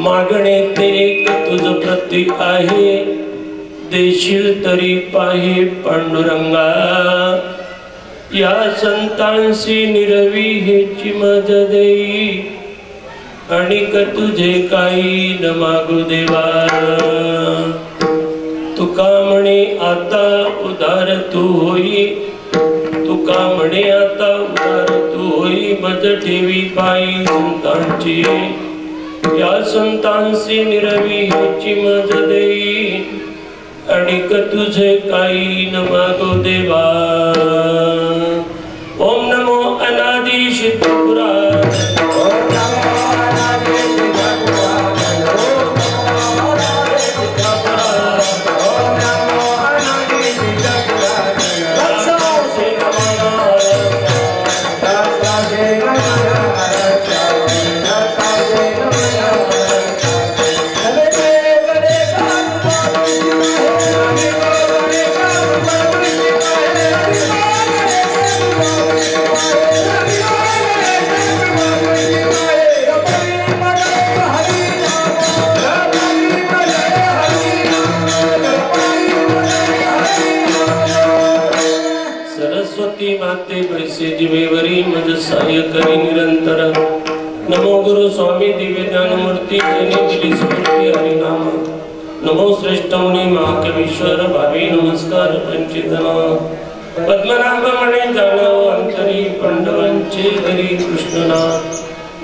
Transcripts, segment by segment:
मागणे ते एक तुझ प्रतीक आहे, देशील तरी पाहे पांडुरंगा। या संतांसी निरवी हेची मज देई, अणिक तुझे काही न मागू देवा। तुका म्हणे आता उदार तू होई, तुका म्हणे आता उदार तू होई, मज ठेवी पायी संतांची। या संतांसी निरवी हेची मज देई, अणिक तुझे काही न मागो देवा। ओम नमो अनादि सिद्ध पुराण, ओम नमो अनादि सिद्ध पुराण, ओम नमो अनादि सिद्ध पुराण। रक्षा से नमः, रक्षा से नमः, रक्षा से नमः। माते पैसे जिवेवरी मज सहाय्य करी निरंतर। नमो गुरु स्वामी दिव्य ज्ञान मूर्ति, जेने दिली स्फूर्ति हरिनाम। नमो श्रेष्ठ मुनि महाकवीश्वर भावी, नमस्कार पंचितना। पद्मनाभ मणे जाणव अंतरी, पांडवांचे हरी कृष्णनाथ।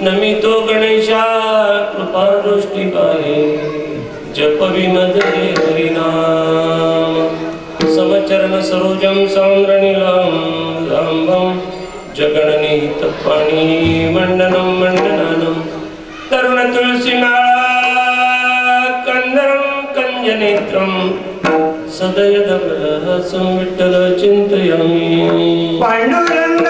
नमितो गणेशा कृपा दृष्टी पाहे, जप विमद हरिनाम। समचरण सरोजम सांद्रनीलम लांबम, जगणनीत पाणी मंडनम मंडनानम। तरुण तुलसी माळा कंदरम कंजनेत्रम, सदयदबल संविठ्ठल चिंतयामि। पांडुरंग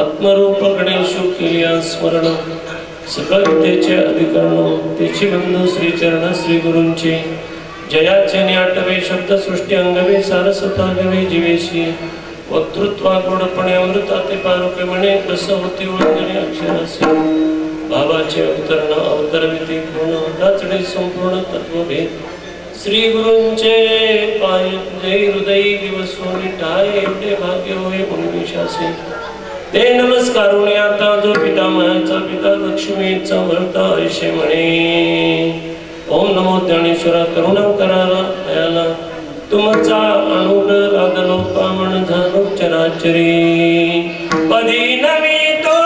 आत्मरूप गणेशु केलिया स्मरण, सकल विद्येचे अधिकरण तेची बंधू श्री चरण श्री गुरूंचे। जयाचे न्याटवे शब्द सृष्टी अंगवे, सारसता गवे जीवेशी। वक्तृत्वा गोडपणे अमृताते पारुके म्हणे, कस होती ओळखणे अक्षरासी। भावाचे अवतरण अवतरविते पूर्ण, दाचडे संपूर्ण तत्वभेद। श्री गुरूंचे पाय तुझे हृदय दिवसो निठाय ते भाग्य होय उन्मिषासे ते नमस्कारुणे आता जो पिता मायाचा पिता लक्ष्मीचा वरता ऐशे म्हणे ओम नमो ज्ञानेश्वरा करुणाकराला दयाला तुमचा अनुग्रह लागलो पावन झालो चराचरी पदी नवी तो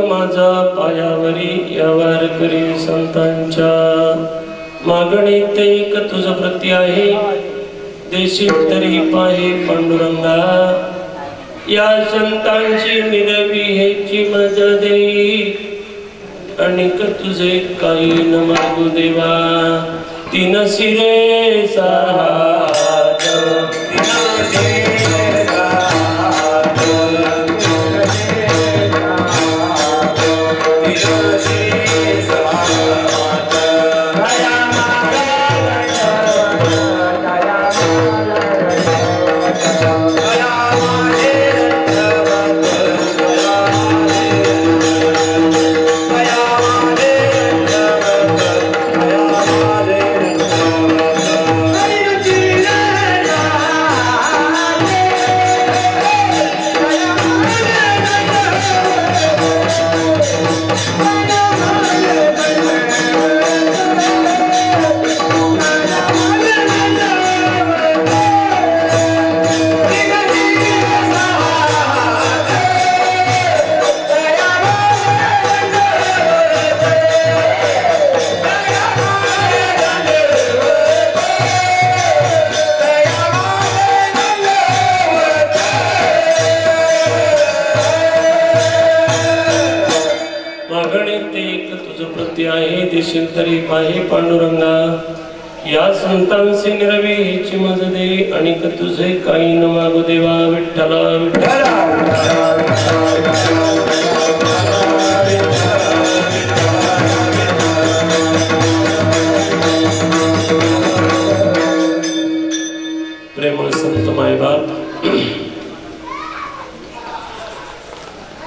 माझा पायावरी यावर करी संतांच्या मागणीत एक तुझ प्रती आहे देशी तरी पाहे पांडुरंगा या संतांची निरवी हेची मज देई अनेक तुझे काही न मागू देवा तीन सिरे सात तरी पाहे पांडुरंगा या संतांचे निरवी हेची मज दे आणि तुझे काही न मागू देवा विठ्ठला विठ्ठला प्रेमळ संत मायबाप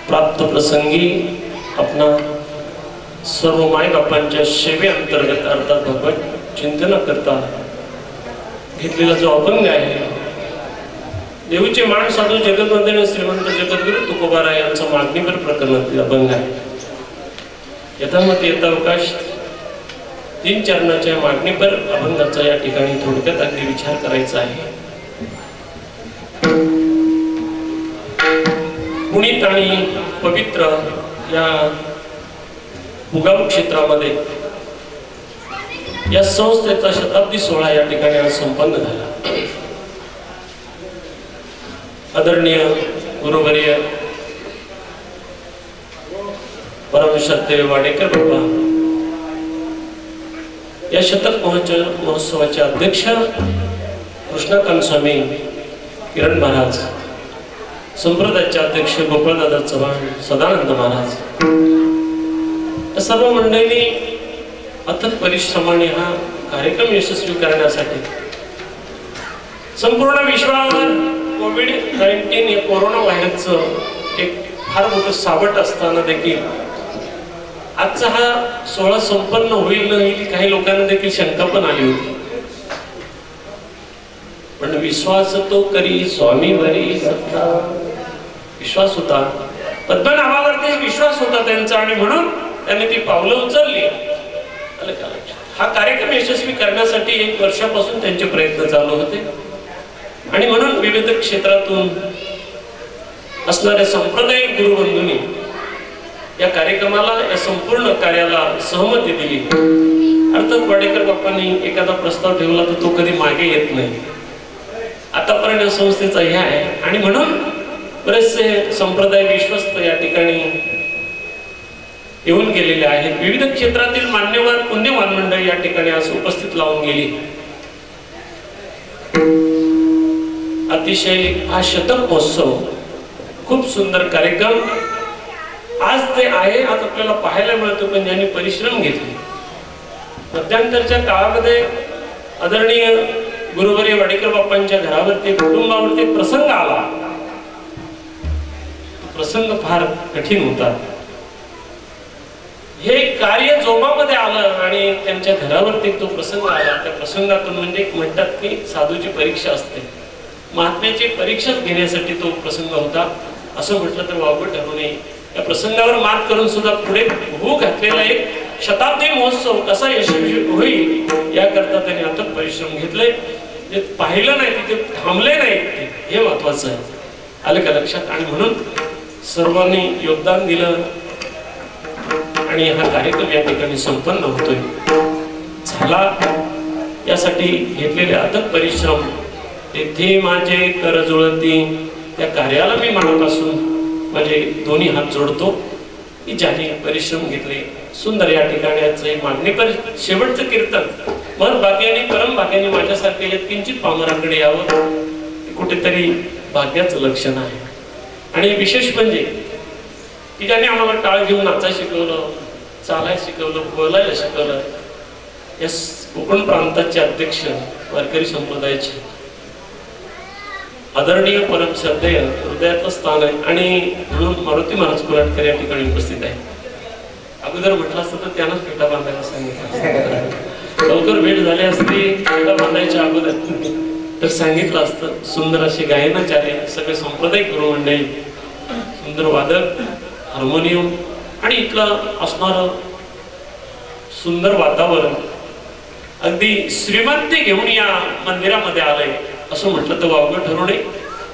प्राप्त प्रसंगी आपणा सर्व माय बापांच्या सेवे अंतर्गत अर्थात भगवत चिंतन करता घेतलेला जो अभंग आहे देऊचे मान साधू जगतवंदन श्रीमंत जगद्गुरु तुकोबाराय यांचा मागणीवर प्रकरणातील अभंग आहे यथामती यथावकाश 3 चरणाच्या मागणीवर अभंगाचा या ठिकाणी थोडक्यात अगदी विचार करायचा आहे पुनीत आणि पवित्र या उगम क्षेत्रामध्ये या संस्थेचा शताब्दी सोहळा या ठिकाणी आज संपन्न झाला आदरणीय गुरुवर्य परमश्रद्धेय वाडेकर बाबा या शतक महोत्सवाचे अध्यक्ष कृष्णकांत स्वामी किरण महाराज संप्रदायाचे अध्यक्ष गोपाळदादा चव्हाण सदानंद महाराज सर्व मंडळींनी अथक परिश्रमाने हा कार्यक्रम यशस्वी करण्यासाठी संपूर्ण विश्वावर कोविड-19 या कोरोना व्हायरसचं एक फार मोठं सावट असताना देखील आजचा हा सोहळा संपन्न होईल न होईल काही लोकांना देखील शंका पण आली होती, पण विश्वास तो करी स्वामीवरी सत्ता, विश्वास होता, पद्मनाभावरती विश्वास होता त्यांचा आणि म्हणून त्यांनी ती पावलं उचलली. हा कार्यक्रम यशस्वी करण्यासाठी 1 वर्षापासून त्यांचे प्रयत्न चालू होते आणि म्हणून विविध क्षेत्रातून असणाऱ्या सांप्रदायिक गुरुबंधूंनी या कार्यक्रमाला, या संपूर्ण कार्याला सहमती दिली. अर्थात वाडेकर बाप्पांनी एखादा प्रस्ताव ठेवला तर तो कधी मागे येत नाही. आतापर्यंत या संस्थेचा हे आहे आणि म्हणून बरेचसे संप्रदाय विश्वस्त या ठिकाणी येऊन गेलेले आहेत. विविध क्षेत्रातील मान्यवर पुण्यवान मंडळी या ठिकाणी आज उपस्थित लावून गेली. अतिशय हा शतक महोत्सव खूप सुंदर कार्यक्रम आज ते आहे, आज आपल्याला पाहायला मिळतो. पण ज्यांनी परिश्रम घेतले, मध्यंतरच्या काळामध्ये आदरणीय गुरुवर्य वाडेकर बाप्पांच्या घरावरती, कुटुंबावरती प्रसंग आला. प्रसंग फार कठीण होता. हे कार्य जोमामध्ये आलं आणि त्यांच्या घरावरती तो प्रसंग आला. त्या प्रसंगातून म्हणजे म्हणतात की साधूची परीक्षा असते, महात्म्याची परीक्षाच घेण्यासाठी तो प्रसंग होता असं म्हटलं तर वावगं ठरू नये. या प्रसंगावर मात करून सुद्धा पुढे होऊ घातलेला एक शताब्दी महोत्सव कसा यशस्वी होईल याकरता त्यांनी अथक परिश्रम घेतले. जे पाहिलं नाही तिथे थांबले नाही, हे महत्वाचं आहे. आलं का लक्षात? आणि म्हणून सर्वांनी योगदान दिलं आणि हा कार्यक्रम या ठिकाणी संपन्न होतोय. झाला यासाठी घेतलेले अथक परिश्रम, तेथे माझे कर जुळती, त्या कार्याला मी मनापासून माझे दोन्ही हात जोडतो की ज्याने परिश्रम घेतले. सुंदर या ठिकाणी मागणी पर शेवटचं कीर्तन, मन भाग्याने परम भाग्याने माझ्यासारखे किंचित पामरांकडे यावं, कुठेतरी भाग्याचं लक्षण आहे. आणि विशेष म्हणजे की ज्याने आम्हाला टाळ घेऊन नाचायला शिकवलं, चालायला शिकवलं, बोलायला शिकवलं, या कोकण प्रांताचे अध्यक्ष वारकरी संप्रदायाचे आदरणीय परम श्रद्धेय हृदयाचं स्थान आहे आणि म्हणून मारुती महाराज कुराटकर या ठिकाणी उपस्थित आहे. अगोदर म्हटलं असतं तर त्यांनाच फेटा बांधायला सांगितलं, लवकर भेट झाली असती फेटा बांधायच्या अगोदर तर सांगितलं असतं. सुंदर असे गायनाचार्य, सगळे सांप्रदायिक गुरु मंडळी, सुंदर वादक, हार्मोनियम आणि इथलं असणारं सुंदर वातावरण, अगदी श्रीमंती घेऊन या मंदिरामध्ये आलंय असं म्हटलं तर वावगं ठरू नये.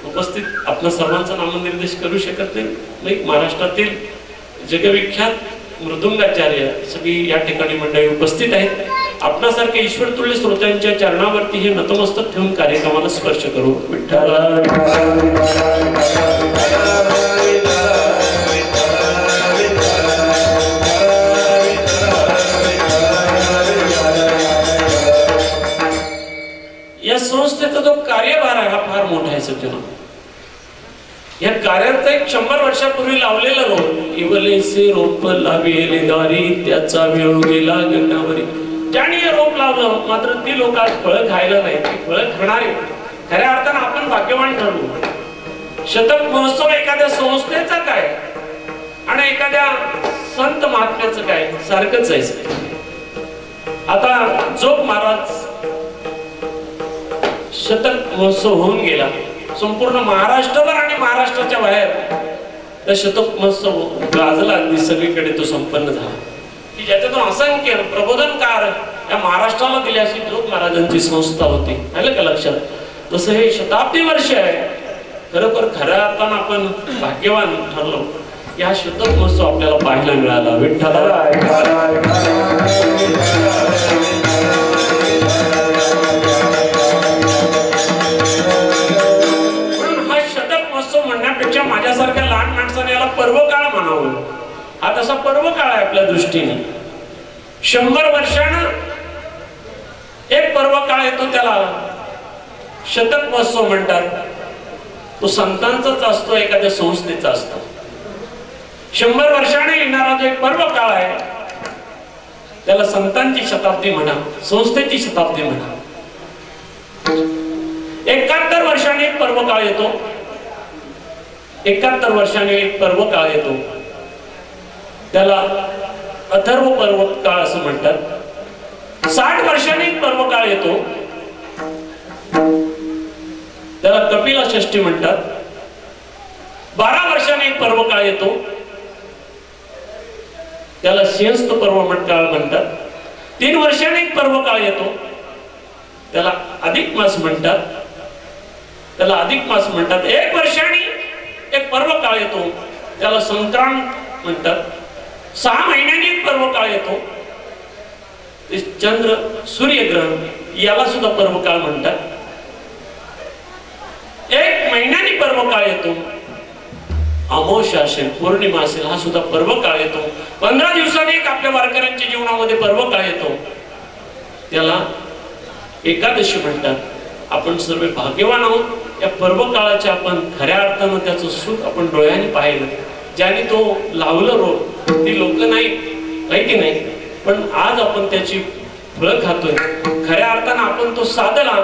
उपस्थित आपण सर्वांचा नामनिर्देश करू शकत नाही. महाराष्ट्रातील जगविख्यात मृदुंगाचार्य सगळी या ठिकाणी मंडळी उपस्थित आहेत. आपणासारखे ईश्वर तुल्य श्रोत्यांच्या चरणावरती हे नतमस्तक ठेवून कार्यक्रमाला स्पर्श करू. विठ्ठल या संस्थेचा जो कार्यभार आहे हा फार मोठा आहे. सज्जन, या कार्याचा एक 100 वर्षापूर्वी लावलेला रोप, इवलेसे रोप लावेले दारी, त्याचा वेळ गेला गंगावरी. ज्याने हे रोप लावलं मात्र ती लोक आज फळं खायला नाही, ती फळं खाणारे खऱ्या अर्थानं आपण भाग्यवान ठरलो. शतक महोत्सव एखाद्या संस्थेचा काय आणि एखाद्या संत महात्म्याचं काय सारखंच आहे. आता जोग महाराज शतक महोत्सव होऊन गेला संपूर्ण महाराष्ट्रभर आणि महाराष्ट्राच्या बाहेर. त्या शतक महोत्सव गाजला, अगदी सगळीकडे तो संपन्न झाला की ज्याच्यातून असंख्य प्रबोधनकार या महाराष्ट्राला दिली अशी जोग महाराजांची संस्था होती. आलं का लक्षात? तसं हे शताब्दी वर्ष आहे. खरोखर खऱ्या अर्थानं आपण भाग्यवान ठरलो. या शतक महोत्सव आपल्याला पाहायला मिळाला. विठ्ठल म्हणण्यापेक्षा माझ्यासारख्या लहान माणसाने याला पर्व काळ म्हणावं. हा तसा पर्व काळ आहे आपल्या दृष्टीने. 100 वर्षानं एक पर्व काळ येतो, त्याला शतक महोत्सव म्हणतात. तो संतांचाच असतो, एखाद्या संस्थेचा असतो. 100 वर्षाने येणारा जो एक पर्व काळ आहे त्याला संतांची शताब्दी म्हणा, संस्थेची शताब्दी म्हणा. 71 वर्षांनी एक पर्व काळ येतो. 71 वर्षांनी एक पर्व काळ येतो. त्याला अथर्व पर्व काळ असं म्हणतात. 60 वर्षांनी एक पर्व काळ येतो. त्याला कपिला षष्ठी म्हणतात. 12 वर्षांनी एक पर्व काळ येतो. त्याला सिंहस्थ पर्व काळ म्हणतात. 3 वर्षांनी एक पर्व काळ येतो. त्याला अधिक मास म्हणतात. त्याला अधिक मास म्हणतात. 1 वर्षांनी एक पर्व काळ येतो. त्याला संक्रांत म्हणतात. 6 महिन्यांनी एक पर्व काळ येतो. चंद्र सूर्यग्रहण याला सुद्धा पर्व काळ म्हणतात. 1 महिन्यानी पर्व काळ येतो. अमावस्या असेल, पौर्णिमा असेल, हा सुद्धा पर्व काळ येतो. 15 दिवसांनी एक आपल्या वारकऱ्यांच्या जीवनामध्ये पर्व काळ येतो. त्याला एकादशी म्हणतात. आपण सर्व भाग्यवान आहोत. या पर्व काळाच्या आपण खऱ्या अर्थानं त्याचं सुख आपण डोळ्याने पाहिलं. ज्याने तो लावलं रोग ती लोक नाही, काही की नाही, पण आज आपण त्याची फळं खातोय. खऱ्या अर्थानं आपण तो साधला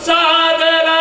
साधला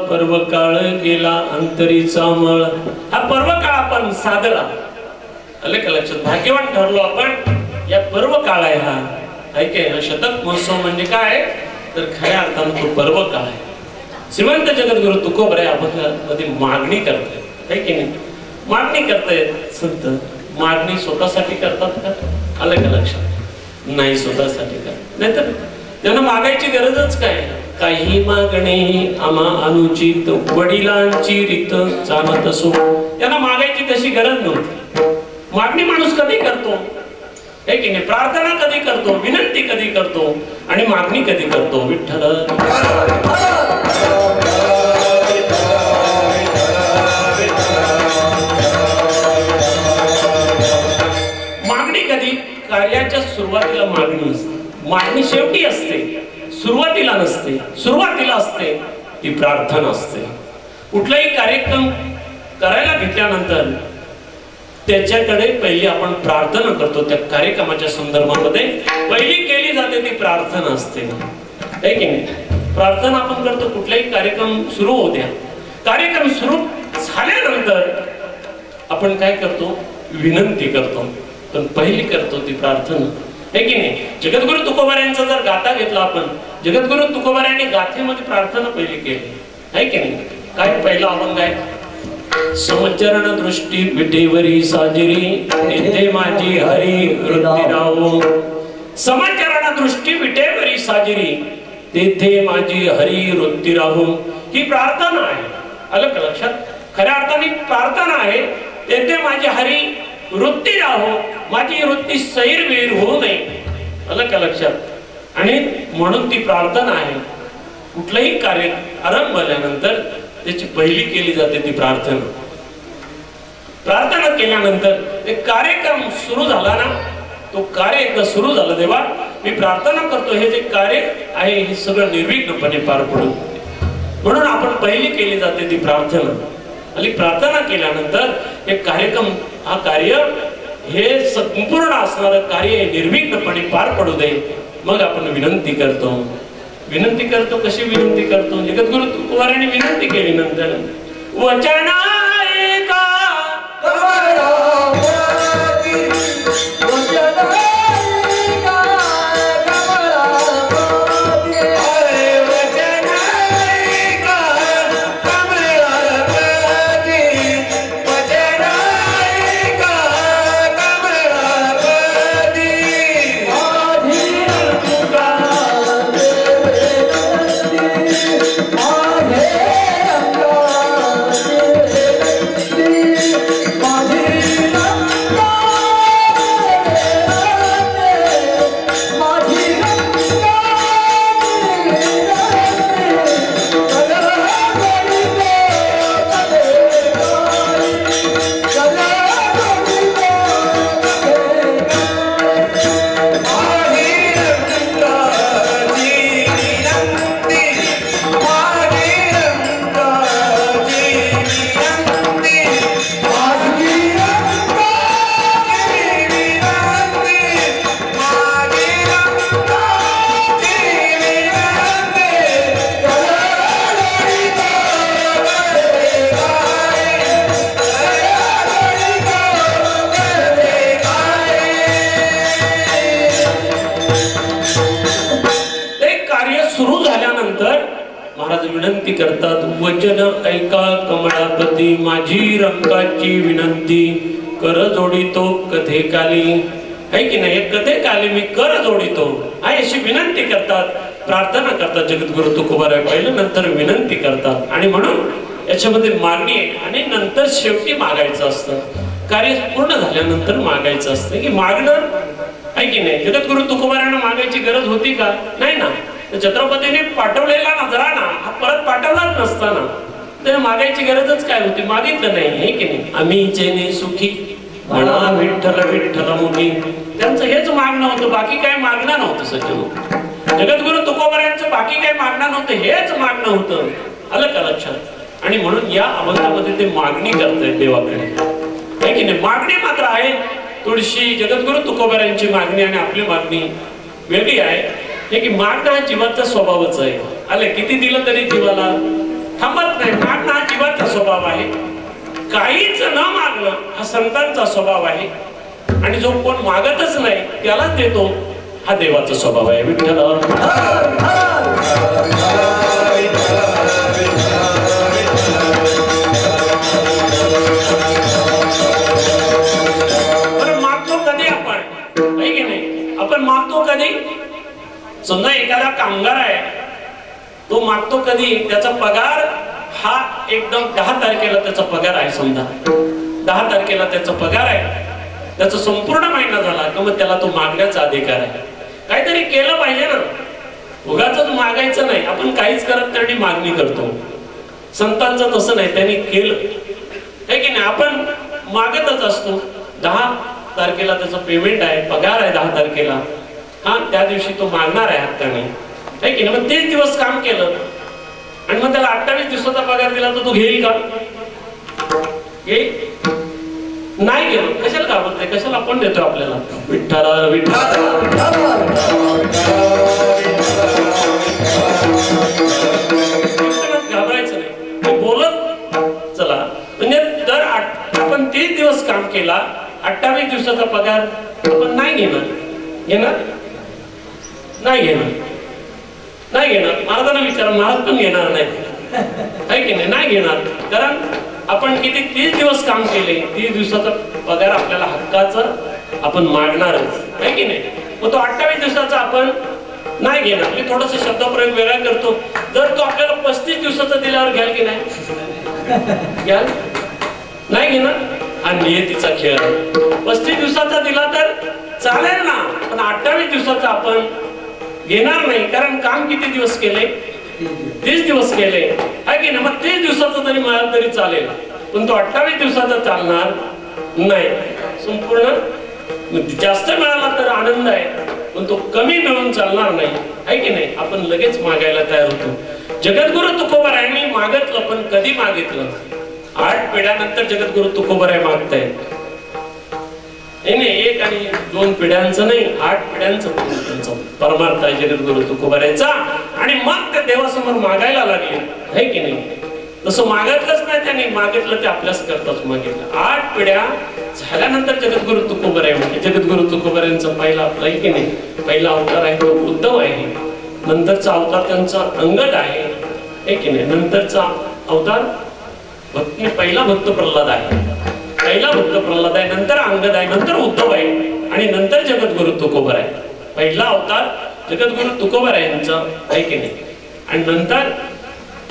पर्व काळ गेला अंतरीचा मळ. हा पर्व काळ आपण साधला. आले का लक्षात? भाग्यवान ठरलो आपण. या पर्व काळ आहे हा. ऐके शतक महोत्सव म्हणजे काय तर खऱ्या अर्थानं तो पर्व काळ आहे. श्रीमंत जगद्गुरु तुकोबराय मध्ये मागणी करते, है की नाही? मागणी करते संत. मागणी स्वतःसाठी करतात का? आलं का लक्षात? नाही, स्वतःसाठी करतात. नाहीतर त्यांना मागायची गरजच काय? काही मागणे आम्हा अनुचित वडिलांची रीत जाणत असो. त्यांना मागायची तशी गरज नव्हती. मागणी माणूस कधी करतो, है की नाही? प्रार्थना कधी करतो, विनंती कधी करतो आणि मागणी कधी करतो? विठ्ठल मागणी कधी? कार्याच्या सुरुवातीला मागणी असते. मागणी शेवटी असते, सुरुवातीला नसते. सुरुवातीला असते ती प्रार्थना असते. कुठलाही कार्यक्रम करायला घेतल्यानंतर त्याच्याकडे पहिली आपण प्रार्थना करतो. त्या कार्यक्रमाच्या संदर्भामध्ये पहिली केली जाते ती प्रार्थना असते, है की नाही? प्रार्थना आपण करतो. कुठलाही कार्यक्रम सुरू होऊ द्या. कार्यक्रम सुरू झाल्यानंतर आपण काय करतो? विनंती करतो. पण पहिली करतो ती प्रार्थना, है की नाही? जगद्गुरु तुकोबारायांचा जर गाथा घेतला आपण, जगद्गुरु तुकोबारायांनी गाथेमध्ये प्रार्थना पहिली केली, है की नाही? काय पहिला अभंग आहे? समचरण दृष्टी विटेवरी साजिरी येथे माझी हरी वृत्ती राहो. समचरण दृष्टी विटेवरी साजिरी तेथे माझी हरी वृत्ती राहो. ही प्रार्थना आहे. आलं का लक्षात? खऱ्या अर्थाने प्रार्थना आहे. तेथे माझी हरी वृत्ती राहो. माझी वृत्ती सैरवीर होऊ नये. आलं का लक्षात? आणि म्हणून ती प्रार्थना आहे. कुठलंही कार्य आरंभ झाल्यानंतर त्याची पहिली केली जाते ती प्रार्थना. प्रार्थना केल्यानंतर ते कार्यक्रम सुरू झाला ना, तो कार्य एकदा सुरू झाला, देवा मी प्रार्थना करतो हे जे कार्य आहे हे सगळं निर्विघ्नपणे पार पडू. म्हणून आपण पहिली केली जाते ती प्रार्थना. आणि प्रार्थना केल्यानंतर हे कार्यक्रम हा कार्य हे संपूर्ण असणारं कार्य निर्विघ्नपणे पार पडू दे. मग आपण विनंती करतो. विनंती करतो. कशी विनंती करतो? जगद्गुरु तुकोबारायांनी विनंती केली नंतर वचन ऐका विनंती करतात. वचन ऐका कमळापती माझी रंकाची विनंती कर जोडितो कथे काली. आहे की नाही? कथे काली मी कर जोडितो आहे अशी विनंती करतात. प्रार्थना करतात. जगद्गुरु तुकोबाराय पहिलं नंतर विनंती करतात. आणि म्हणून याच्यामध्ये मागणी आहे आणि नंतर शेवटी मागायचं असतं. कार्य पूर्ण झाल्यानंतर मागायचं असतं. की मागणं आहे की नाही? जगद्गुरु तुकोबारायांना मागायची गरज होती का? नाही ना. छत्रपतीने पाठवलेला नजराणा हा परत पाठवलाच नसताना त्याने मागायची गरजच काय होती? मागितलं नाही. हे की नाही? आम्ही जेने सुखी म्हणा विठ्ठल विठ्ठल मुनी. त्यांचं हेच मागणं होतं. बाकी काय मागणं नव्हतं. सज्जन जगद्गुरु तुकोबारायांचं बाकी काय मागणं नव्हतं. हेच मागणं होतं. आलं का लक्षात? आणि म्हणून या अभंगामध्ये ते मागणी करतायत देवाकडे. हे की नाही? मागणी मात्र आहे. तुळशी जगद्गुरु तुकोबारायांची मागणी आणि आपली मागणी वेगळी आहे. हे की मागणं हा जीवाचा स्वभावच आहे. आले किती दिलं तरी जीवाला थांबत नाही. मागणं हा जीवाचा स्वभाव आहे. काहीच न मागणं हा संतांचा स्वभाव आहे. आणि जो कोण मागतच नाही त्यालाच देतो हा देवाचा स्वभाव आहे. विठ्ठल मागतो कधी आपण? आहे की नाही? आपण मागतो कधी? समजा एखादा कामगार आहे, तो मागतो कधी? त्याचा पगार हा एकदम 10 तारखेला त्याचा पगार आहे. समजा 10 तारखेला त्याचा पगार आहे. त्याचा संपूर्ण महिना झाला की मग त्याला तो मागण्याचा अधिकार आहे. काहीतरी केलं पाहिजे ना. उगाचच मागायचं नाही. आपण काहीच करत नाही मागणी करतो. संतांचं तसं नाही. त्यांनी केलं आहे की नाही? आपण मागतच असतो. 10 तारखेला त्याचं पेमेंट आहे, पगार आहे 10 तारखेला. हा त्या दिवशी तो मागणार आहे हक्काने. आहे की नाही? मग 30 दिवस काम केलं आणि मग त्याला 28 दिवसाचा पगार दिला तर तो घेईल का? घेईल नाही. घेऊ. कशाला घाबरते? कशाला आपण देतो आपल्याला? विठ्ठल विठ्ठल घाबरायचं नाही. बोलत चला. म्हणजे जर आपण 30 दिवस काम केला, 28 दिवसाचा पगार आपण नाही घेणार. घेणार नाही? घेणार नाही. घेणार. महाराजांना विचार. महाराज पण घेणार नाही. आहे की नाही? नाही घेणार. कारण आपण किती 30 दिवस काम केले. 30 दिवसाचा पगार आपल्याला हक्काचा आपण मागणारच. आहे की नाही? मग तो 28 दिवसाचा आपण नाही घेणार. मी थोडस शब्दप्रयोग वेगळा करतो. जर तो आपल्याला 35 दिवसाचा दिल्यावर घ्याल की नाही? घ्याल? नाही घेणार. हा नियतीचा खेळ. 35 दिवसाचा दिला तर चालेल ना, पण 28 दिवसाचा आपण घेणार नाही, कारण काम किती दिवस केले? 30 दिवस केले आहे की नाही? मग 30 दिवसाचा जरी मिळाला तरी चालेल, पण तो 28 दिवसाचा चालणार नाही. संपूर्ण जास्त मिळाला तर आनंद आहे, पण तो कमी मिळून चालणार नाही आहे की नाही? आपण लगेच मागायला तयार होतो. जगद्गुरु तुकोबारायांनी मागितलं, पण कधी मागितलं? 8 पिढ्यानंतर जगद्गुरु तुकोबाराय मागताय. नाही 1 आणि 2 पिढ्यांचं नाही, 8 पिढ्यांचं त्यांचं परमार्थ आहे जगद्गुरु तुकोबारायचा. आणि मग ते देवासमोर मागायला लागले आहे की नाही? तसं मागितलंच नाही त्यांनी, मागितलं ते आपल्याच करताच मागितलं. 8 पिढ्या झाल्यानंतर जगद्गुरु तुकोबाराय म्हणजे जगद्गुरु तुकोबारायांचा पहिला आपला आहे की नाही? पहिला अवतार आहे तो उद्धव आहे, नंतरचा अवतार त्यांचा अंगद आहे की नाही? नंतरचा अवतार पहिला भक्त प्रल्हाद आहे, पहिला भक्त प्रल्हाद आहे, नंतर अंगद आहे, नंतर उद्धव आहे आणि नंतर जगद्गुरु तुकोबाराय. पहिला अवतार जगद्गुरु तुकोबारायांचा आहे की नाही? आणि नंतर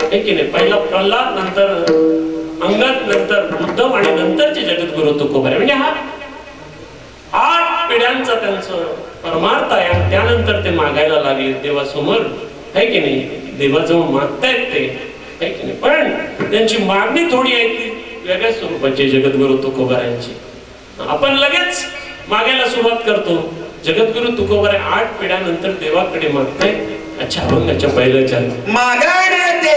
आहे की नाही? पहिला प्रल्हाद, नंतर अंगद, नंतर उद्धव आणि नंतरचे जगद्गुरु तुकोबाराय. म्हणजे हा 8 पिढ्यांचा त्यांचं परमार्थ आहे. आणि त्यानंतर ते मागायला लागले देवासमोर आहे की नाही? देवाजवळ मागतायत ते आहे की नाही? पण त्यांची मागणी थोडी आहे ती वेगळ्या स्वरूपाची जगद्गुरु तुकोबारायांची. आपण लगेच मागायला सुरुवात करतो. जगद्गुरु तुकोबाराय 8 पिढ्यानंतर देवाकडे मागताय. अच्छा, अभंगाच्या पहिल्या चार मागण दे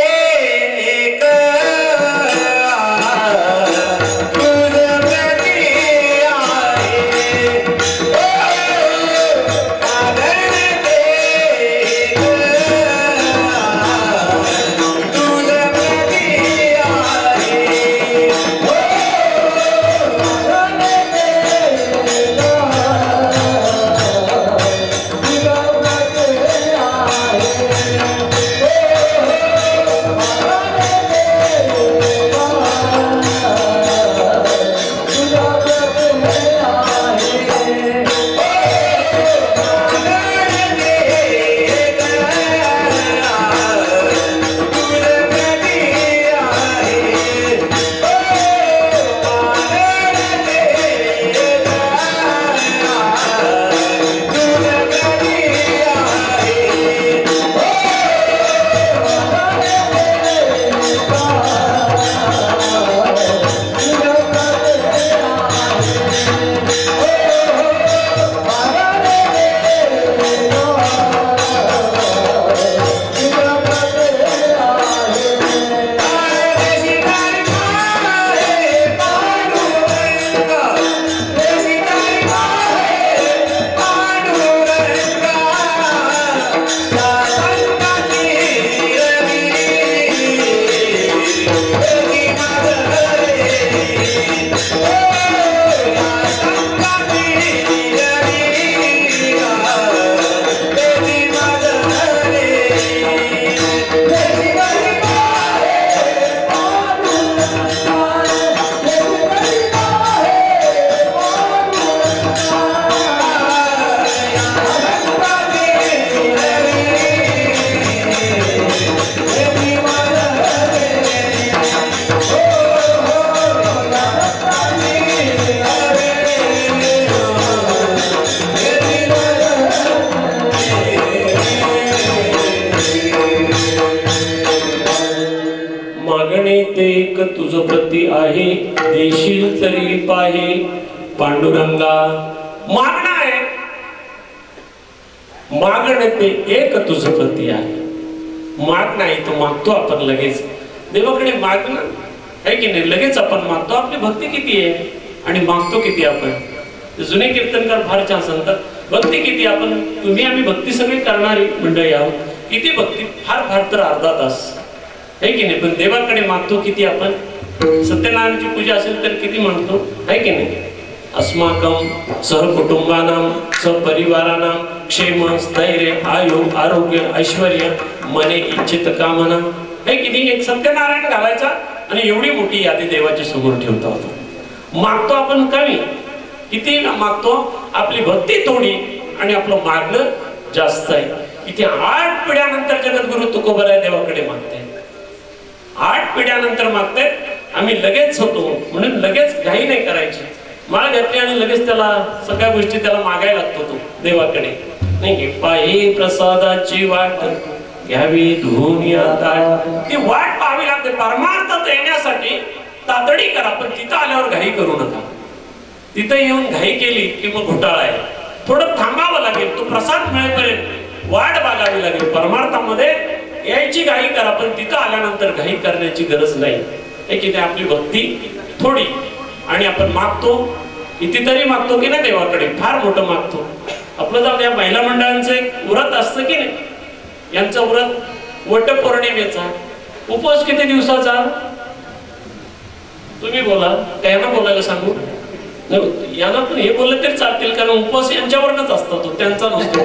तुझ प्रती आहे, देशील तरी पाहे पांडुरंगा. मागणं आहे, मागणं ते एक तुझ प्रती आहे. माग नाही तो मागतो आपण लगेच देवाकडे. मागणं आहे की नाही? लगेच आपण मागतो. आपली भक्ती किती आहे आणि मागतो किती आपण? जुने कीर्तनकार फार छान सांगतात, भक्ती किती आपण, तुम्ही आम्ही भक्ती सगळी करणारी मंडळी आहोत. किती भक्ती? फार फार तर अर्धा तास आहे की नाही? पण देवाकडे मागतो किती आपण? सत्यनारायणची पूजा असेल तर किती मागतो आहे की नाही? अस्माकं सहकुटुंबानां सहपरिवारानां क्षेम स्थैर्य आयु आरोग्य ऐश्वर्य मने इच्छित कामना आहे की नाही? एक सत्यनारायण घालायचा आणि एवढी मोठी यादी देवाच्या समोर ठेवता होता. मागतो आपण कमी, किती मागतो? आपली भक्ती थोडी आणि आपलं मागणं जास्त आहे. इथे 8 पिढ्यानंतर जगद्गुरु तुकोबाराय देवाकडे मागताय. 8 पिढ्यानंतर मागतायत. आम्ही लगेच होतो म्हणून लगेच घाई नाही करायची. माळ घातली आणि लगेच त्याला सगळ्या गोष्टी त्याला मागायला लागतो तो देवाकडे. नाही पायी प्रसादाची वाट घ्यावी धुवून या ताट. ती वाट पाहावी लागते परमार्थात येण्यासाठी. तातडी करा, पण तिथं आल्यावर घाई करू नका. तिथं येऊन घाई केली की मग घोटाळा आहे. थोडं थांबावं लागेल, तो प्रसाद मिळेपर्यंत वाट बघावी लागेल. परमार्थामध्ये यायची घाई करा, पण तिथं आल्यानंतर घाई करण्याची गरज नाही. की ते आपली भक्ती थोडी आणि आपण मागतो कितीतरी मागतो की नाही देवाकडे, फार मोठं मागतो. आपलं जाऊन या महिला मंडळांचं एक व्रत असतं की नाही, यांचं व्रत वटपौर्णिमेचा उपवास किती दिवसाचा? तुम्ही बोला, त्यांना बोलायला सांगू? यांना पण हे बोललं तरी चालतील, कारण उपवास यांच्यावरच असतो, तो त्यांचा नसतो.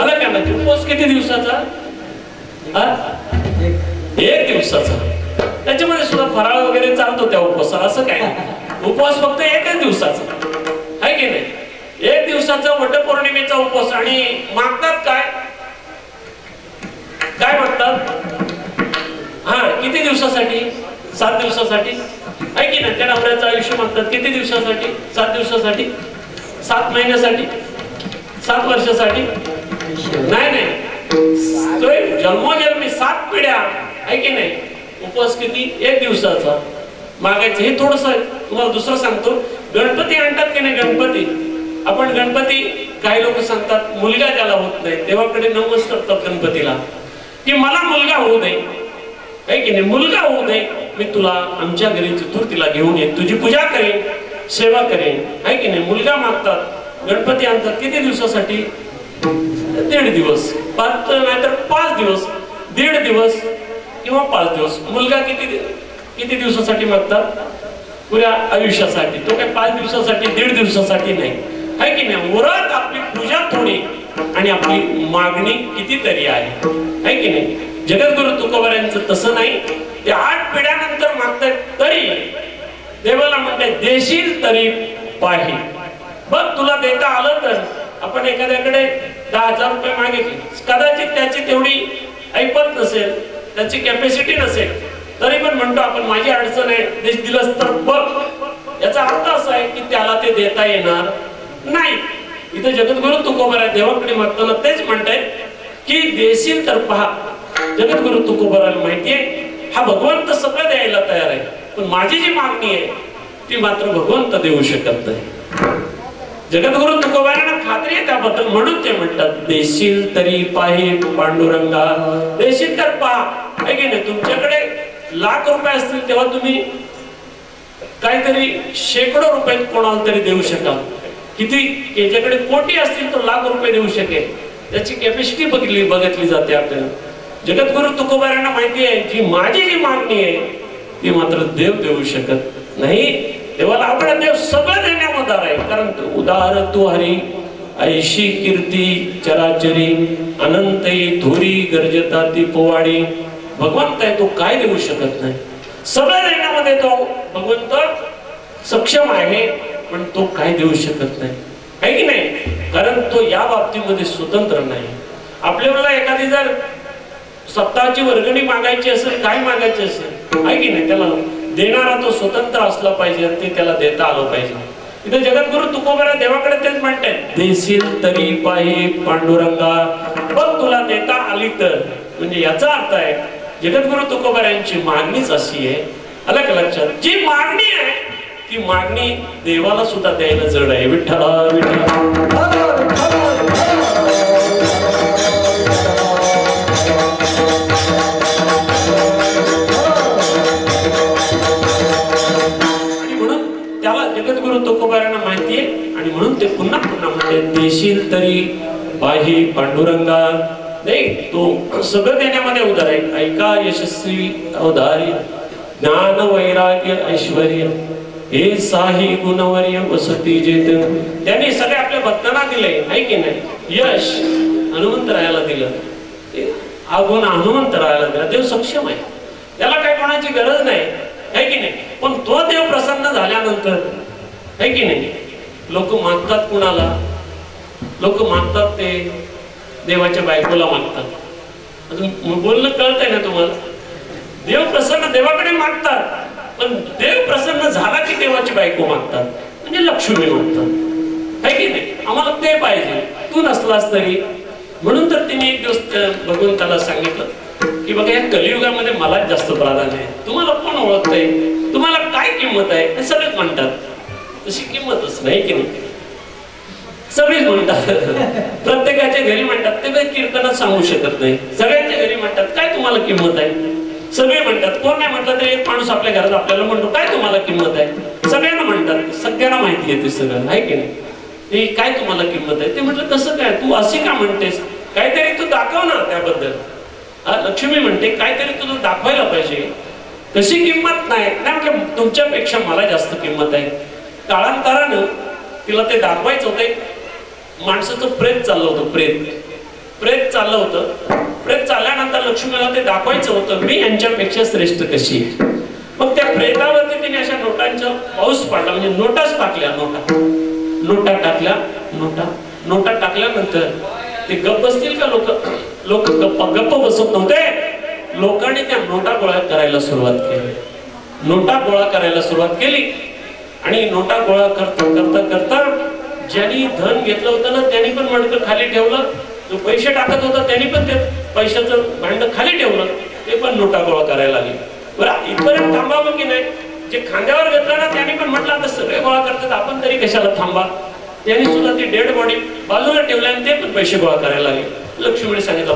आला का ना? उपवास किती दिवसाचा? 1 दिवसाचा. त्याच्यामध्ये सुद्धा फराळ वगैरे चालतो त्या उपवासाला, असं काय उपवास फक्त 1 दिवसाचा आहे की नाही? 1 दिवसाचा वटपौर्णिमेचा उपवास. आणि मागतात काय काय मागतात? किती दिवसासाठी? 7 दिवसासाठी आहे की नाही? त्या नवऱ्याचं आयुष्य मागतात किती दिवसासाठी? 7 दिवसासाठी, 7 महिन्यासाठी, 7 वर्षासाठी? नाही, जन्मोजन्मी 7 पिढ्या आहे की नाही? उपवास किती? 1 दिवसाचा मागायचं. हे थोडस तुम्हाला दुसरं सांगतो. गणपती आणतात की नाही? गणपती आपण गणपती काही लोक सांगतात मुलगा ज्याला होत नाही देवाकडे नवस करतात गणपतीला की मला मुलगा होऊ दे, आहे की नाही? मुलगा होऊ दे, मी तुला आमच्या घरी चतुर्थीला घेऊन येईन, तुझी पूजा करेन, सेवा करेन, आहे की नाही? मुलगा मागतात, गणपती आणतात किती दिवसासाठी? 1.5 दिवस, नाहीतर 5 दिवस, 1.5 दिवस किंवा 5 दिवस. मुलगा किती दिवसासाठी मागतात? पुऱ्या आयुष्यासाठी. तो काय 5 दिवसासाठी, 1.5 दिवसासाठी नाही, आहे की नाही? व्रत आपली पूजा थोडी आणि आपली मागणी कितीतरी आहे की नाही? जगद्गुरु तुकोबारायांचं तसं नाही. ते 8 पिढ्यानंतर मागतात तरी देवाला म्हणतात देशील तरी पाही. बघ तुला देता आलं तर. आपण एखाद्याकडे 10,000 रुपये मागितले, कदाचित त्याची तेवढी ऐपत नसेल, त्याची कॅपॅसिटी नसेल, तरी पण म्हणतो आपण माझी अडचण आहे, देश दिलंस तर बघ. याचा अर्थ असा आहे की त्याला ते देता येणार नाही. इथे जगद्गुरु तुकोबारा देवाकडे मागताना तेच म्हणतायत की देशील तर पहा. जगद्गुरु तुकोबाराला माहितीये हा भगवंत सगळं द्यायला तयार आहे, पण माझी जी मागणी आहे ती मात्र भगवंत देऊ शकत नाही. जगद्गुरु तुकोबारांना खात्री आहे त्याबद्दल, म्हणून ते म्हणतात देशील तरी पाहे पांडुरंगा. देशील तर पहा, आहे की नाही? तुमच्याकडे लाख रुपये असतील तेव्हा तुम्ही काहीतरी शेकडो रुपये कोणाला तरी देऊ शकाल. किती याच्याकडे कोटी असतील तर लाख रुपये देऊ शकेल. त्याची कॅपॅसिटी बघितली जाते आपल्याला. जगद्गुरु तुकोबारांना माहिती आहे की माझी जी मागणी आहे ती मात्र देव देऊ शकत नाही. देवाला आपला देव सगळं देण्यामध्ये आहे, कारण उदार तू हरी ऐशी कीर्ती चराचरी अनंतई धुरी गरजता ती पोवाडी. भगवंत आहे तो काय देऊ शकत नाही. सगळं देण्यामध्ये तो भगवंत सक्षम आहे, पण तो काय देऊ शकत नाही, आहे की नाही? कारण तो या बाबतीमध्ये स्वतंत्र नाही. आपल्याला एखादी जर सत्ताची वर्गणी मागायची असेल, काय मागायची असेल, आहे की नाही? त्याला देणारा तो स्वतंत्र असला पाहिजे, ते त्याला देता आलं पाहिजे. इथे जगद्गुरु तुकोबारा देवाकडे तेच म्हणतात देशील तरी पाही पांडुरंगा. बघ तुला देता आली तर. म्हणजे याचा अर्थ आहे जगद्गुरु तुकोबारांची मागणीच अशी आहे. आलं का लक्षात? जी मागणी आहे ती मागणी देवाला सुद्धा द्यायला जड आहे. विठ्ठला विठ्ठला. जगद्गुरु तुकोबारांना माहितीये आणि म्हणून ते पुन्हा पुन्हा म्हणते देशील तरी पाही पांडुरंगा. नाही तो सगळं देण्यामध्ये उदार आहे. ऐका यशस्वी अवधारी ज्ञान वैराग्य ऐश्वर्य हे साही गुणवर्य वसती जेत. त्यांनी सगळे आपल्या भक्तांना दिले, आहे की नाही? यश हनुमंतरायाला दिलं, हा गुण हनुमंतरायाला दिला. देव सक्षम आहे, त्याला काही कोणाची गरज नाही, आहे की नाही? पण तो देव प्रसन्न झाल्यानंतर, आहे की नाही, लोक मागतात कुणाला? लोक मागतात ते देवाच्या बायकोला मागतात. अजून बोलणं कळतंय ना तुम्हाला? देव प्रसन्न देवाकडे मागतात, पण देव प्रसन्न झाला की देवाची बायको मागतात. म्हणजे लक्ष्मी म्हणतात, आहे की नाही? आम्हाला ते पाहिजे, तू नसलास तरी. म्हणून तर तिने एक दिवस भगवंताला सांगितलं की बघा, या कलियुगामध्ये मलाच जास्त प्राधान्य आहे. तुम्हाला कोण ओळखतंय, तुम्हाला काय किंमत आहे, हे सगळेच म्हणतात. तशी किंमतच नाही की नाही, सगळेच म्हणतात. प्रत्येकाच्या घरी म्हणतात, ते काही कीर्तनात सांगू शकत नाही. सगळ्यांच्या घरी म्हणतात काय तुम्हाला किंमत आहे, सगळे म्हणतात. कोण नाही म्हटलं तरी एक माणूस आपल्या घरात आपल्याला म्हणतो काय तुम्हाला किंमत आहे. सगळ्यांना म्हणतात, सगळ्यांना माहिती आहे ते सगळं, आहे की नाही? हे काय तुम्हाला किंमत आहे. ते म्हटलं कसं काय, तू अशी का म्हणतेस, काहीतरी तू दाखव ना त्याबद्दल. लक्ष्मी म्हणते काहीतरी तुला दाखवायला पाहिजे. कशी किंमत नाही म्हटलं, तुमच्यापेक्षा मला जास्त किंमत आहे. काळांतरानं तिला ते दाखवायचं होतं. माणसाचं प्रेत चाललं होतं, प्रेत चाललं होतं. प्रेत चालल्यानंतर लक्ष्मीला ते दाखवायचं होतं, मी यांच्यापेक्षा श्रेष्ठ कशी आहे. मग त्या प्रेतावरती तिने अशा नोटांचा पाऊस पाडला, म्हणजे नोटाच टाकल्या. नोटा टाकल्या. नोटा टाकल्यानंतर ते गप्प बसतील का? लोक गप्प बसत नव्हते. लोकांनी त्या नोटा गोळा करायला सुरुवात केली. आणि नोटा गोळा करता ज्यांनी धन घेतलं होतं ना, त्यांनी पण मडकं खाली ठेवलं. जो पैसे टाकत होता त्यांनी पण ते पैशाचं भांड खाली ठेवलं. ते पण नोटा गोळा करायला लागले. बरं, इथपर्यंत थांबावं की नाही? जे खांद्यावर घेतलं ना, त्यांनी पण म्हटलं आता सगळे गोळा करतात, आपण तरी कशाला थांबा. त्यांनी सुद्धा ती डेड बॉडी बाजूला ठेवली आणि ते पण पैसे गोळा करायला लागले. लक्ष्मीने सांगितलं,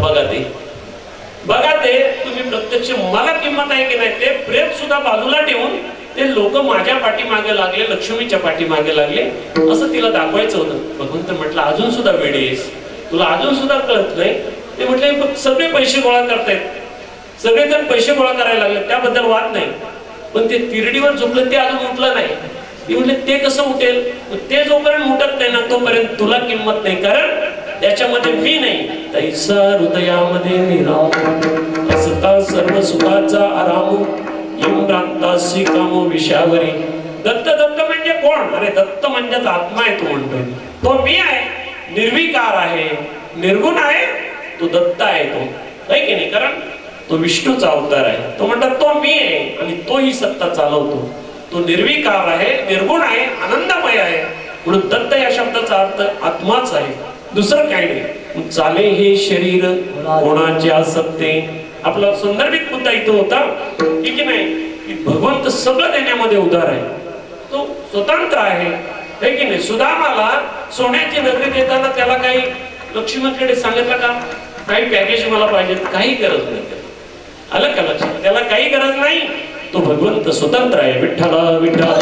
बघा ते तुम्ही प्रत्यक्ष मला किंमत आहे की नाही. ते प्रेत सुद्धा बाजूला ठेवून ते लोक माझ्या पाठीमागे लागले, लक्ष्मीच्या पाठीमागे लागले, असं तिला दाखवायचं होतं. भगवंत म्हटलं, अजून सुद्धा वेडीस, तुला अजून सुद्धा कळत नाही. ते म्हटले सगळे पैसे गोळा करतायत, सगळेजण पैसे गोळा करायला लागले, त्याबद्दल वाद नाही. पण ते तिरडीवर झोपलं, ते अजून उठलं नाही. ती म्हटले ते कसं उठेल? ते जोपर्यंत उठत नाही ना, तोपर्यंत तुला किंमत नाही, कारण त्याच्यामध्ये मी नाही. तैसा हृदयामध्ये निराम असता सर्व सुखाचा आराम, इम्रांतासी कामो विषयावरी. दत्त म्हणजे कोण? अरे दत्त म्हणजेच आत्मा आहे. तो म्हणतोय तो मी आहे, निर्विकार आहे, निर्गुण आहे, तो दत्त आहे. तो आहे की नाही? कारण तो विष्णूचा अवतार आहे. तो म्हणतात तो मी आहे आणि तो ही सत्ता चालवतो. तो निर्विकार आहे, निर्गुण आहे, आनंदमय आहे. म्हणून दत्त या शब्दाचा अर्थ आत्माच आहे, दुसरं काही नाही. चाले हे शरीर कोणाचे असत्ते. आपला संदर्भित मुद्दा इथं होता की नाही, की भगवंत सगळं देण्यामध्ये उदार आहे, तो स्वतंत्र आहे की नाही. सुदामाला सोन्याची नगरी देताना त्याला काही लक्ष्मीकडे सांगितलं का काही पॅकेज मला पाहिजे? काही गरज नाही. आलं का लक्षात? त्याला काही गरज नाही. तो भगवंत स्वतंत्र आहे. विठ्ठला विठ्ठला.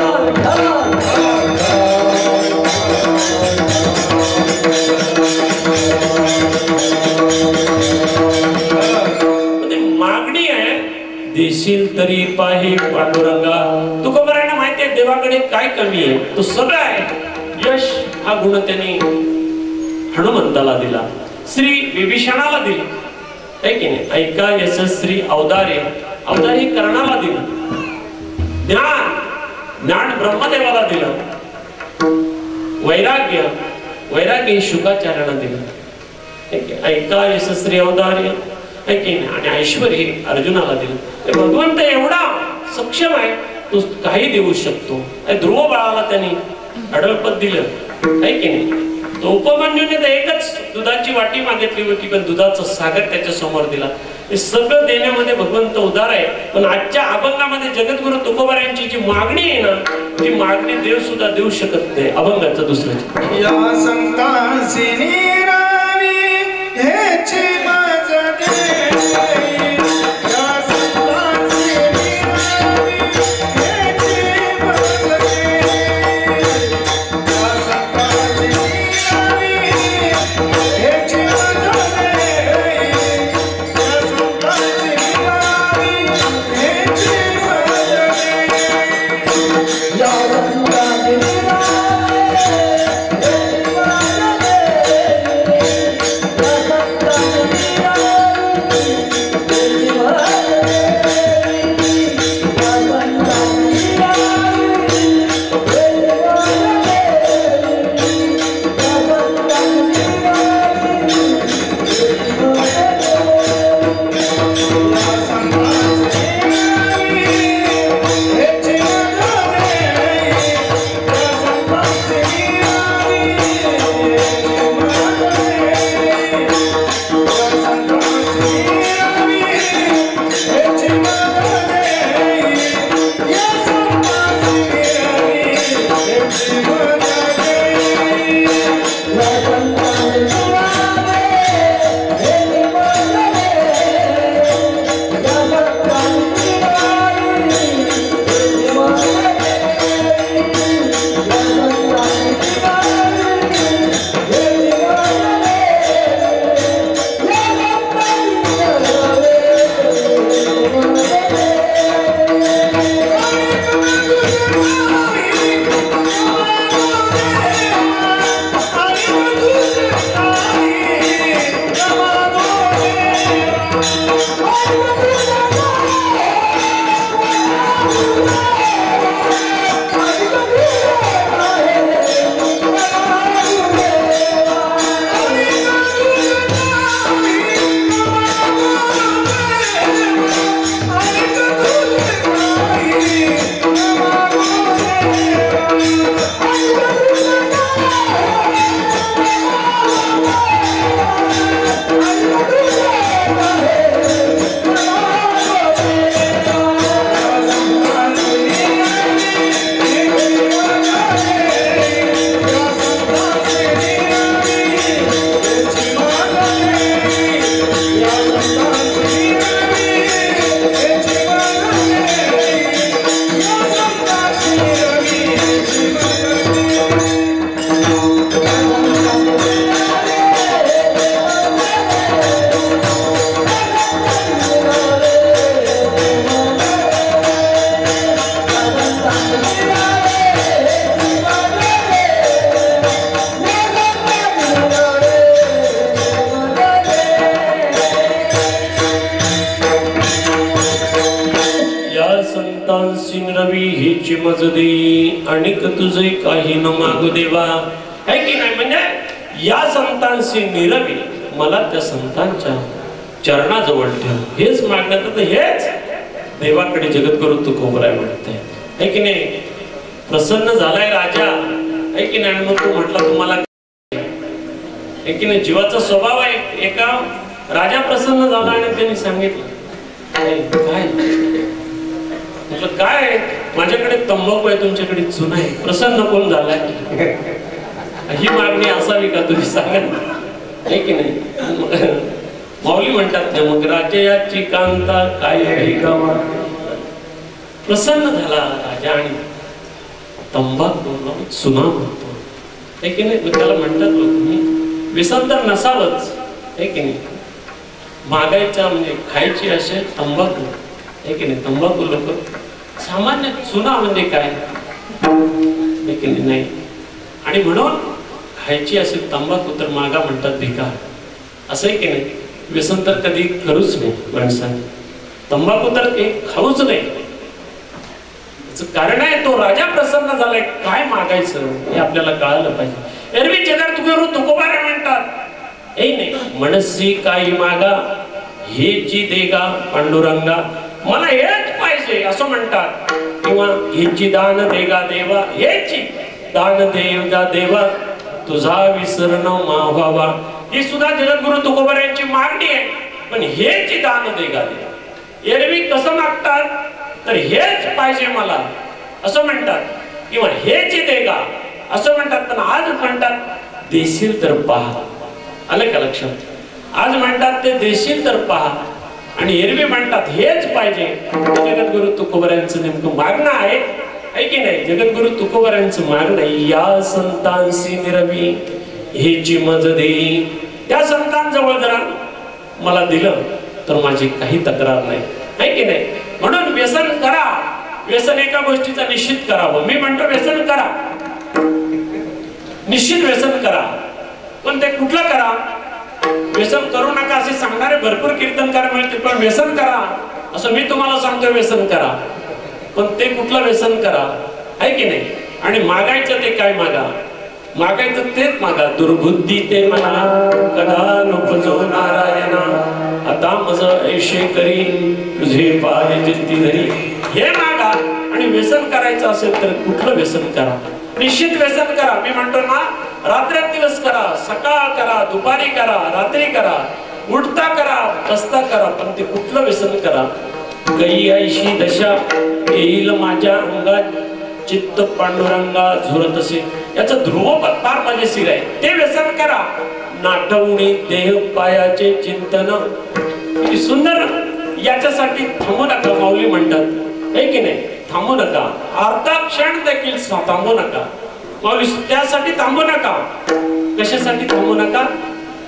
मागणी आहे, देशील तरी पाहे पांडुरंगा. तुकोबारांना माहिती आहे देवाकडे काय कमी आहे, तो सगळं आहे. यश हा गुण त्यांनी हनुमंताला दिला, श्री विभीषणाला दिला, आहे की नाही? ऐका यशस्वी अवतारे कर्णाला दिलं. ज्ञान ब्रह्मदेवाला दिलं. वैराग्य शुकाचार्याला दिलं. ऐका यशस्वी अवतारे आणि ऐश्वर हे अर्जुनाला दिलं. भगवंत एवढा सक्षम आहे, तो काही देऊ शकतो. ध्रुव बाळाला त्यांनी अडळपद दिलं, आहे की नाही? तो उपमन्यूने तर एकच दुधाची वाटी मागितली होती, पण दुधाचा सागर त्याच्या समोर दिला. हे सगळं देण्यामध्ये भगवंत उदार आहे. पण आजच्या अभंगामध्ये जगद्गुरु तुकोबारायांची जी मागणी आहे ना, ती मागणी देव सुद्धा देऊ शकत नाही. अभंगाचं दुसरं या संतांसी निरावी हेची माझा या संतांसी रवी हेची मज दे अनिक तुझे काही न मागू देवा. आहे की नाही? म्हणजे या संतांशी निरवी मला त्या संतांच्या चरणाजवळ ठेव, हेच मागण्यात. तर हेच देवाकडे जगद्गुरु तुकोबराय म्हणते. आहे की नाही? प्रसन्न झालाय राजा. आहे की नाही? मग तू म्हटला तुम्हाला आहे की नाही? जीवाचा स्वभाव आहे. एका राजा प्रसन्न झाला आणि त्यांनी सांगितलं काय म्हटलं काय माझ्याकडे तंबाखू आहे, तुमच्याकडे चुना आहे, प्रसन्न कोण झालाय? ही मागणी असावी का तुम्ही सांगा? आहे की नाही? माऊली म्हणतात ना, मग राजयाची कांता काय गावा. प्रसन्न झाला राजा आणि तंबाखू चुना म्हणतो. आहे की नाही? त्याला म्हणतात लोक व्यसन तर नसावंच. आहे की नाही? मागायचा म्हणजे खायची असेल तंबाखू. आहे की नाही? तंबाखू लोक सामान्य, चुना म्हणजे काय? आहे की नाही? आणि म्हणून खायची असेल तंबाखू तर मागा म्हणतात भिकार. असं आहे की नाही? व्यसन तर कधी करूच नाही माणसाने, तंबाखू तर एक खाऊच नाही. कारण आहे तो राजा प्रसन्न झालाय, काय मागायचं हे आपल्याला कळालं पाहिजे. एरवी जगात तुकोबा तुकोबारा म्हणतात हे नाही मनसी काही मागा हेची देगा पांडुरंगा, मला हेच पाहिजे असं म्हणतात. किंवा हेची दान देगा देवा, हेची दान देगा देवा तुझा विसरण मावावा. ही सुद्धा जगद्गुरु तुकोबा यांची मागणी आहे. पण हेची दान देगा देवा, एरवी कसं मागतात तर हेच पाहिजे मला असं म्हणतात, किंवा हेची देगा असं म्हणतात. पण आज म्हणतात देशील तर पहा. आलं का लक्षात? आज म्हणतात ते देशील तर पहा आणि एरवी म्हणतात हेच पाहिजे. जगद्गुरु तुकोबरायांचं नेमकं मागणं आहे. आहे की नाही? जगद्गुरु तुकोबरायांचं मागणं या संतांशी निरवी हेची मज दे. त्या संतांजवळ जरा मला दिलं तर माझी काही तक्रार नाही. आहे की नाही? म्हणून व्यसन करा. व्यसन एका गोष्टीचा निश्चित करावं. मी म्हणतो व्यसन करा, निश्चित व्यसन करा. पण ते कुठलं करा? व्यसन करू नका असे सांगणारे भरपूर कीर्तनकार मिळतील, पण व्यसन करा असं मी तुम्हाला सांगतो. व्यसन करा, पण ते कुठलं व्यसन करा? आहे की नाही? आणि मागायचं ते काय मागा? मागायचं तेच मागा. दुर्बुद्धी ते म्हणा कदा नोपजो नारायणा, आता मज ऐशे करी तुझे पाय जिद्दी धरी. हे मागा. आणि व्यसन करायचं असेल तर कुठलं व्यसन करा? निश्चित व्यसन करा. मी म्हणतो ना, रात्रंदिवस करा, सकाळ करा, दुपारी करा, रात्री करा, उठता करा, बसता करा, पण ते कुठलं व्यसन करा? गई ऐशी दशा येईल माझ्या अंगात, चित्त पांडुरंगा झुरत असे. याचं ध्रुवपद फार मजेशीर आहे. ते व्यसन करा. नाटवणी देह पायाचे चिंतन, किती सुंदर. याच्यासाठी थांबू नका. माऊली म्हणतात आहे की नाही? थांबू नका. अर्धा क्षण देखील थांबू नका. माऊली त्यासाठी थांबू नका. कशासाठी थांबू नका?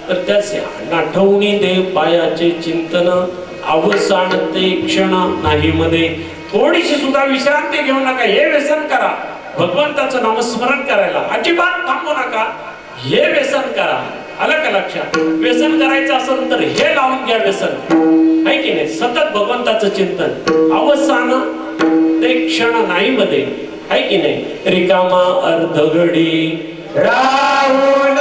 तर त्याच नाटवणी देह पायाचे चिंतन, अवसान ते क्षण नाही मध्ये. थोडीशी सुद्धा विश्रांती घेऊ नका. हे व्यसन करा. भगवंताचं नामस्मरण करायला अजिबात थांबू नका. हे व्यसन करा. आलं का लक्षात? व्यसन करायचं असेल तर हे लावून घ्या व्यसन. आहे की नाही? सतत भगवंताचं चिंतन. अवसान ते क्षण नाही मध्ये. आहे की नाही? रिकामा अर्ध घडी राहुल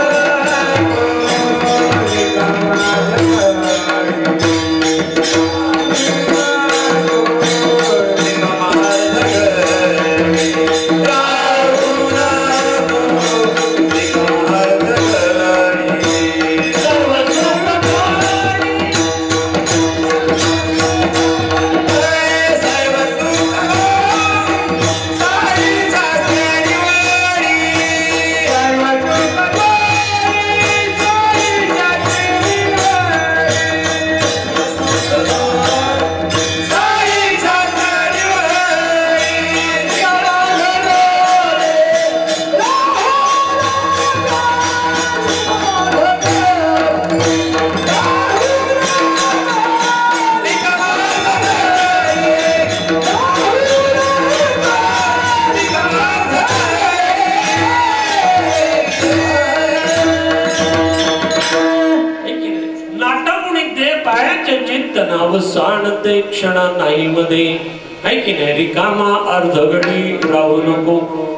अवसान ते क्षण नाही मध्ये. आहे की नाही, रिकामा अर्धगडी राहू नको.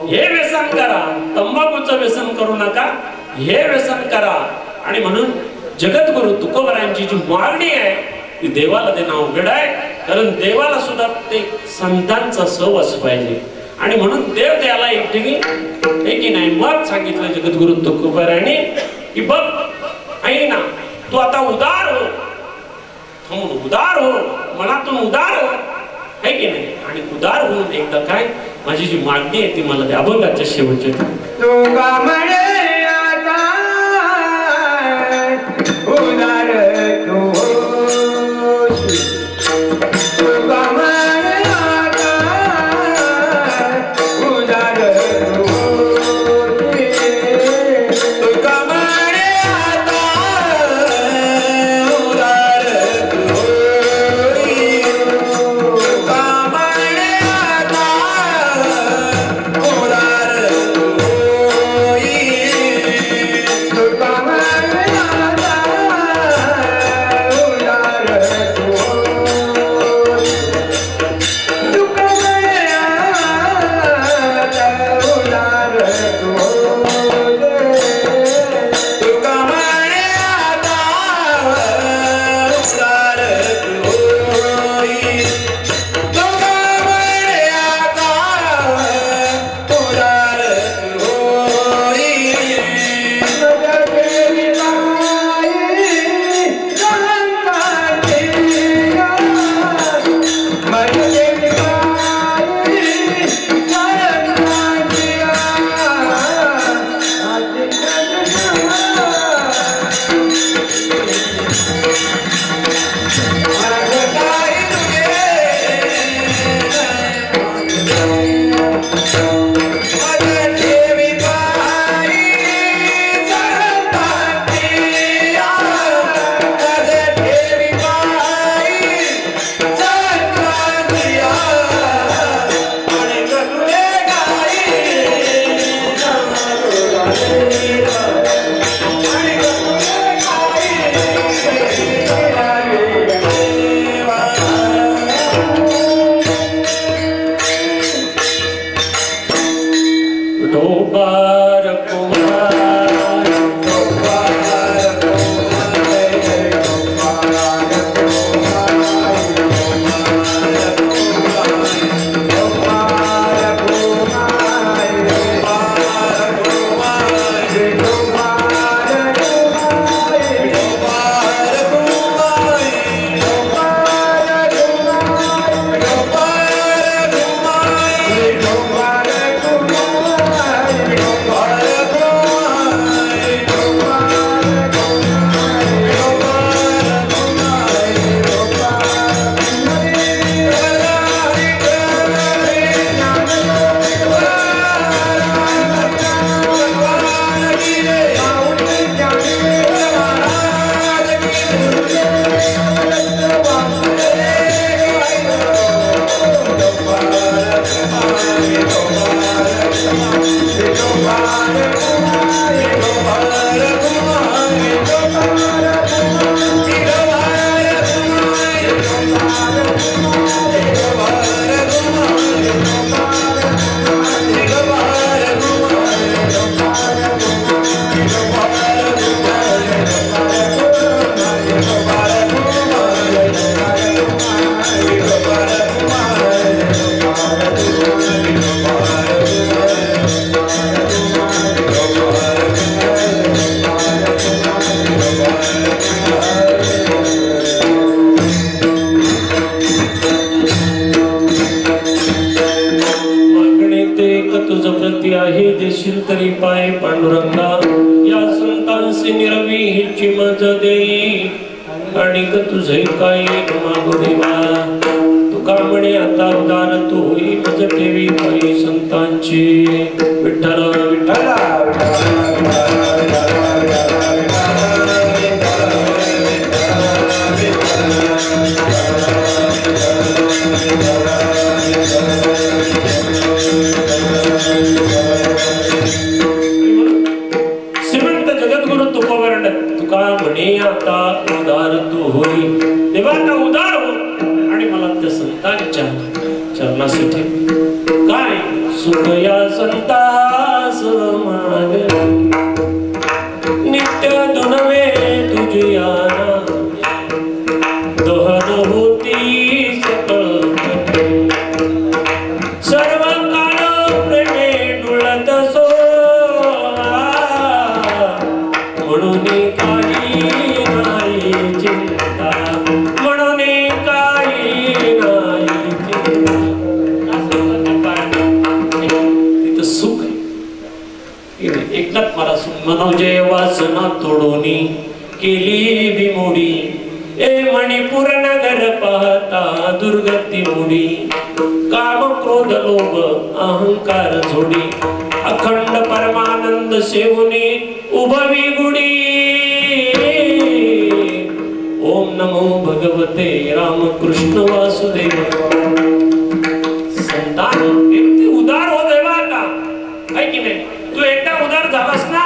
हे व्यसन करा, तंबाखूचं व्यसन करू नका, हे व्यसन करा. आणि म्हणून जगद्गुरु तुकोबरायांची जी मागणी आहे ती देवाला देणं अवघड आहे, कारण देवाला सुद्धा ते संतांचा सहवास पाहिजे. आणि म्हणून देव त्याला एक ठिकाणी आहे की नाही मत सांगितलं जगद्गुरु तुकोबरायांनी की बघ आई ना, तू आता उदार हो, उदार हो, मनातून उदार हो, आहे की नाही. आणि उदार होऊन एकदा काय माझी जी मागणी आहे ती मला द्या. अभंगाच्या शेवटचे तुका म्हणे आता उदार तू होशील. तुका म्हणे आता उदार तू होशील. तुका म्हणे आता उदार तू होशील. तुका म्हणे आता उदार तू होशील. तुका म्हणे आता उदार तू होशील. तुका म्हणे आता उदार तू होशील. तुका म्हणे आता उदार तू होशील. तुका म्हणे आता उदार तू होशील. माझ्या देवी बाई संतांची माझ्या देवी बाई संतांची आजी तरी पाय पांडुरंगा या संतांसी निरवी हिची मज देई. आणि तुझे काय मागू देवा, तुका म्हणे आता उदार तू होई मज ठेवी पायी संतांची. विठ्ठल विठ्ठल आता उदार तू होई. देवा आता उदार हो आणि मला त्या संतांच्या ठेव काय सुख या संतास माग नित्य दुनवे तुझिया दहन होती सकळ सर्व काळ प्रेमे डुळत सो म्हणून काही नाही चिंता म्हणून काही नाही चिंता तिथं सुख एकनाथ महाराज मनोजय वासना तोडोनी केली बिमोडी ए मणिपूर नगर पाहता दुर्गती मोडी काम क्रोध लोभ अहंकार झोडी अखंड परमानंद सेवनी उभवी गुडी ओम नमो भगवते रामकृष्ण वासुदेव संतान किती उदार हो देवा का है की नाही तू एकदा उदार झालास ना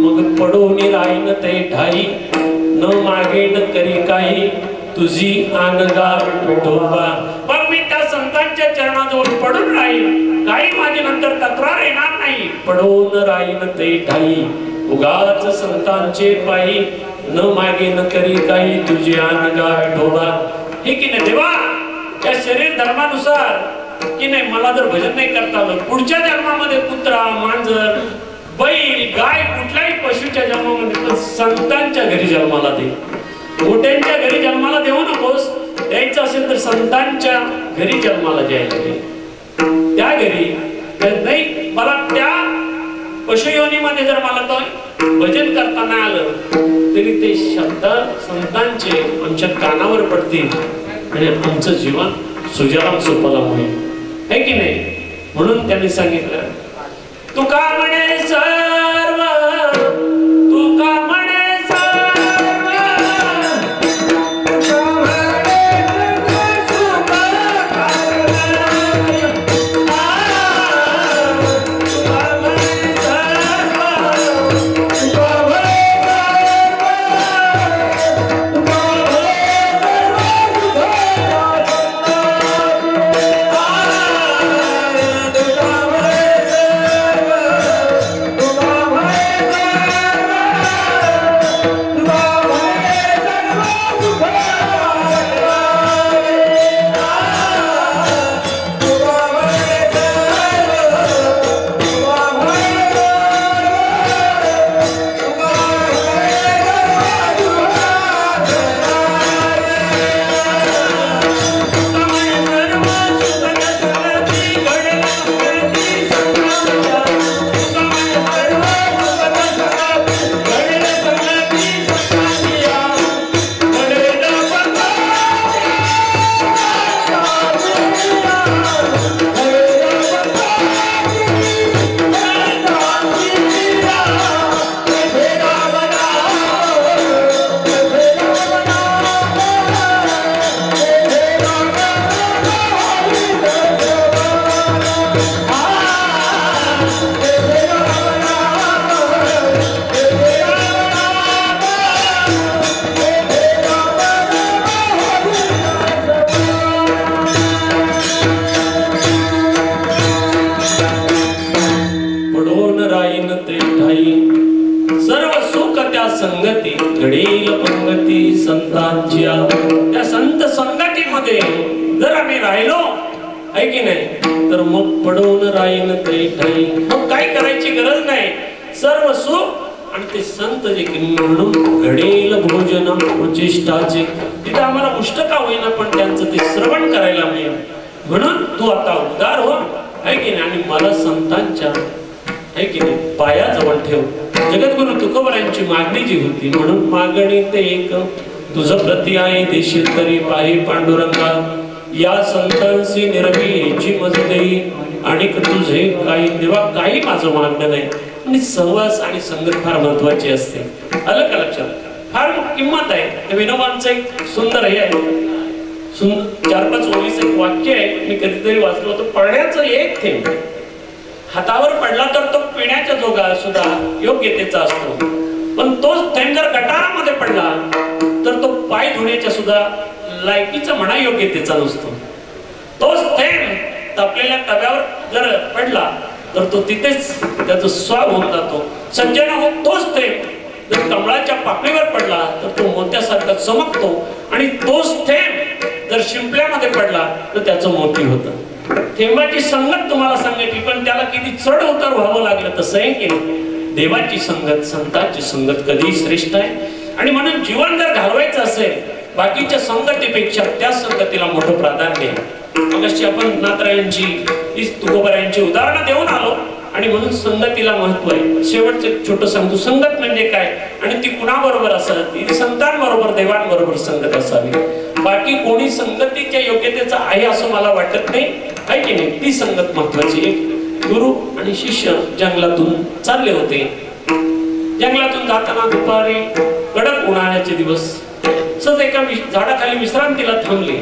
मग पडोनी राहीन ते ठाई न मागे न करी काही तुझी आनगा विठोबा पण मी त्या संतांच्या चरणाजवळ पडून राहील काही माझी नंतर तक्रार येणार नाही पडून राहीन ते ठाई उगाच संतांचे पायी न मागे न करी काही तुझी आनगा विठोबा हे की नाही देवा त्या शरीर धर्मानुसार की नाही मला जर भजन नाही करता आलं पुढच्या जन्मामध्ये कुत्रा मांजर बैल गाय कुठल्याही पशुच्या जन्मामध्ये संतांच्या घरी जन्माला दे मोठ्यांच्या घरी जन्माला देऊ नकोस द्यायचं असेल तर संतांच्या घरी जन्माला द्यायला दे त्या घरी नाही मला त्या पशुयोनीमध्ये जर मला तो भजन करताना आलं तरी ते शब्द संतांचे आमच्या कानावर पडतील आणि आमचं जीवन सुजलाम सुफलाम होईल है की नाही म्हणून त्यांनी सांगितलं तुका म्हणे सर्व तुका म्हणे सर्व तुका म्हणे सुख तुका म्हणे सर्व तुका संगती घडेल पंगती संतांच्या त्या संत संगतीमध्ये जर आम्ही राहिलो आहे की नाही तर मग पडवून राहीन ते ठाई मग काय करायची गरज नाही सर्व सुख आणि ते संत जे म्हणून घडेल भोजन उचिष्टाचे तिथे आम्हाला उष्ट का होईना पण त्यांचं ते श्रवण करायला मिळेल म्हणून तू आता उदार हो आहे की नाही आणि मला संतांच्या आहे की नाही पायाजवळ ठेव जगद्गुरु तुकोबरायांची मागणी जी होती म्हणून मागणी ते एक तुझ प्रति आहे देशील तरी पाही पांडुरंगा या संतांची निरबीची मज देई आणि तुझे काही देवा काही माझं मागणं नाही आणि सहवास आणि संगत फार महत्वाची असते आलं का लक्षात फार किंमत आहे विनोबांचं एक सुंदर हे आहे 4-5 ओळीचं एक वाक्य आहे मी कधीतरी वाचलं होतं पडण्याचं एक थेंब हातावर पडला तर तो पिण्याच्या जोगा सुद्धा योग्यतेचा असतो पण तोच थेंब जर गटारामध्ये पडला तर तो पाय धुण्याच्या सुद्धा लायकीचा म्हणा योग्यतेचा नसतो तोच थेंब तापलेल्या तव्यावर जर पडला तर तो तिथेच त्याचा स्वाद होऊन जातो. संजय हो तोच थेंब जर कमळाच्या पाकळीवर पडला तर तो मोत्यासारखा चमकतो आणि तोच थेंब जर शिंपल्यामध्ये पडला तर त्याचं मोती होतं. थेंबाची संगत तुम्हाला सांगायची पण त्याला किती चढ उतार व्हावं लागलं तसं आहे की देवाची संगत संतांची संगत कधी श्रेष्ठ आहे. आणि म्हणून जीवन जर घालवायचं असेल बाकीच्या संगतीपेक्षा त्या संगतीला मोठं प्राधान्य आहे. मगाशी आपण नाथरायांची तुकोबारायांची उदाहरणं देऊन आलो आणि म्हणून संगतीला महत्व आहे. शेवटचं छोटं सांगतो संगत म्हणजे काय आणि ती कुणाबरोबर असावी. ती संतांबरोबर देवांबरोबर संगत असावी. बाकी कोणी संगतीच्या योग्यतेचा आहे असं मला वाटत नाही आहे की नाही. ती संगत महत्वाची आहे. गुरु आणि शिष्य जंगलातून चालले होते. जंगलातून जाताना दुपारी कडक उन्हाळ्याचे दिवस सहज एका झाडाखाली विश्रांतीला थांबले.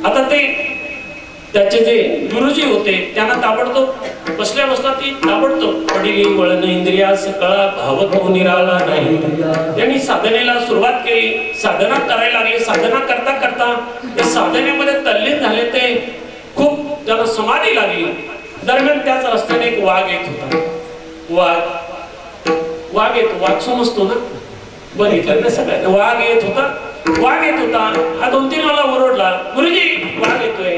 आता ते त्याचे जे गुरुजी होते त्यांना ताबडतोब बसल्या बसला ती ताबडतोब पडली वळण इंद्रिया सकळा भावत हो निराला नाही. त्यांनी साधनेला सुरुवात केली. साधना करायला लागले. साधना करता करता त्या साधनेमध्ये तल्लीन झाले. ते खूप त्याला समाधी लागली. दरम्यान त्याच रस्त्याने एक वाघ येत होता. वाघ येतो. वाघ समजतो ना बघितलं ना सगळ्यांना. वाघ येत होता. हा 2-3 वेळा ओरडला गुरुजी वाघ येतोय.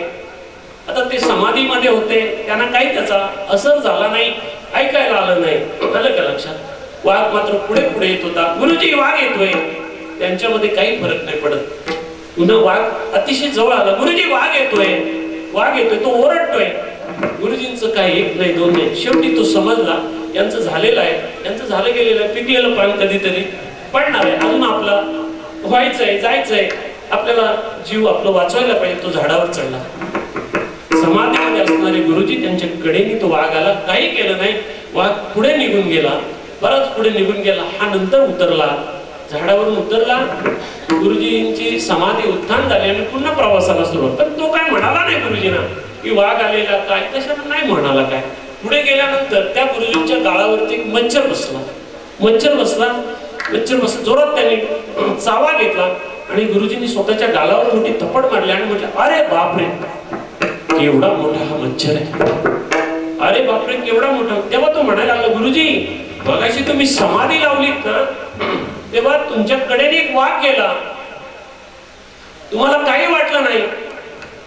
आता ते समाधीमध्ये होते त्यांना काही त्याचा असर झाला नाही. ऐकायला आलं नाही. आलं का लक्षात. वाघ मात्र पुढे पुढे येत होता. गुरुजी वाघ येतोय. त्यांच्यामध्ये काही फरक नाही पडत. पुन्हा वाघ अतिशय जवळ आला. गुरुजी वाघ येतोय. तो ओरडतोय. गुरुजींचं काय एक नाही दोन नाही. शेवटी तो समजला यांचं झालेलं आहे. यांचं झालं गेलेलं आहे. पिकलेलं पान कधीतरी पडणार आहे. अजून आपला व्हायचंय जायचंय. आपल्याला जीव आपलं वाचवायला पाहिजे. तो झाडावर चढला. समाधीमध्ये असणारे गुरुजी त्यांच्या कडेने तो वाघ आला. काही केलं नाही. वाघ पुढे निघून गेला. बराच पुढे निघून गेला. हा नंतर उतरला. झाडावरून उतरला. गुरुजींची समाधी उत्थान झाली आणि पुन्हा प्रवासाला सुरुवात. पण तो काय म्हणाला नाही गुरुजींना की वाघ आलेला काय कशाला नाही म्हणाला काय. पुढे गेल्यानंतर त्या गुरुजींच्या गाळावरती एक मच्छर बसला. जोरात त्यांनी चावा घेतला आणि गुरुजींनी स्वतःच्या गालावर मोठी थप्पड मारली आणि म्हटलं अरे बापरे केवढा मोठा हा मच्छर आहे. अरे बापरे केवढा मोठा. तेव्हा तो म्हणायला लागला गुरुजी मगाशी तुम्ही समाधी लावलीत ना तेव्हा तुमच्याकडे एक वाघ गेला. तुम्हाला काही वाटलं नाही.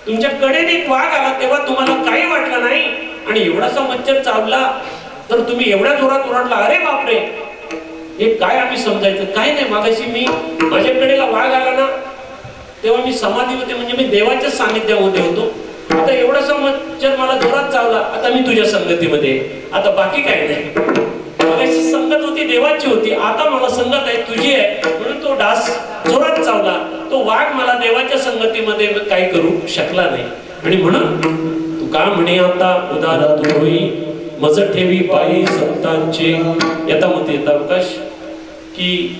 तुमच्याकडे एक वाघ आला तेव्हा तुम्हाला काही वाटलं नाही आणि एवढासा मच्छर चावला तर तुम्ही एवढ्या जोरात ओरडला अरे बापरे. हे काय आम्ही समजायचं. काय नाही मागाशी मी माझ्याकडे वाघ आला ना तेव्हा मी समाधी होते म्हणजे मी देवाच्या सानिध्यामध्ये होतो. आता एवढासा मच्छर मला जोरात चावला. आता मी तुझ्या संगतीमध्ये. आता बाकी काय नाही. मागाशी संगत होती देवाची होती. आता मला संगत आहे तुझी आहे म्हणून तो डास जोरात चावला. तो वाघ मला देवाच्या संगतीमध्ये काही करू शकला नाही. आणि म्हणून तू का म्हणे आता उदार तू होई मज ठेवी पायी संतांचे. यातामध्ये येता अवकाश की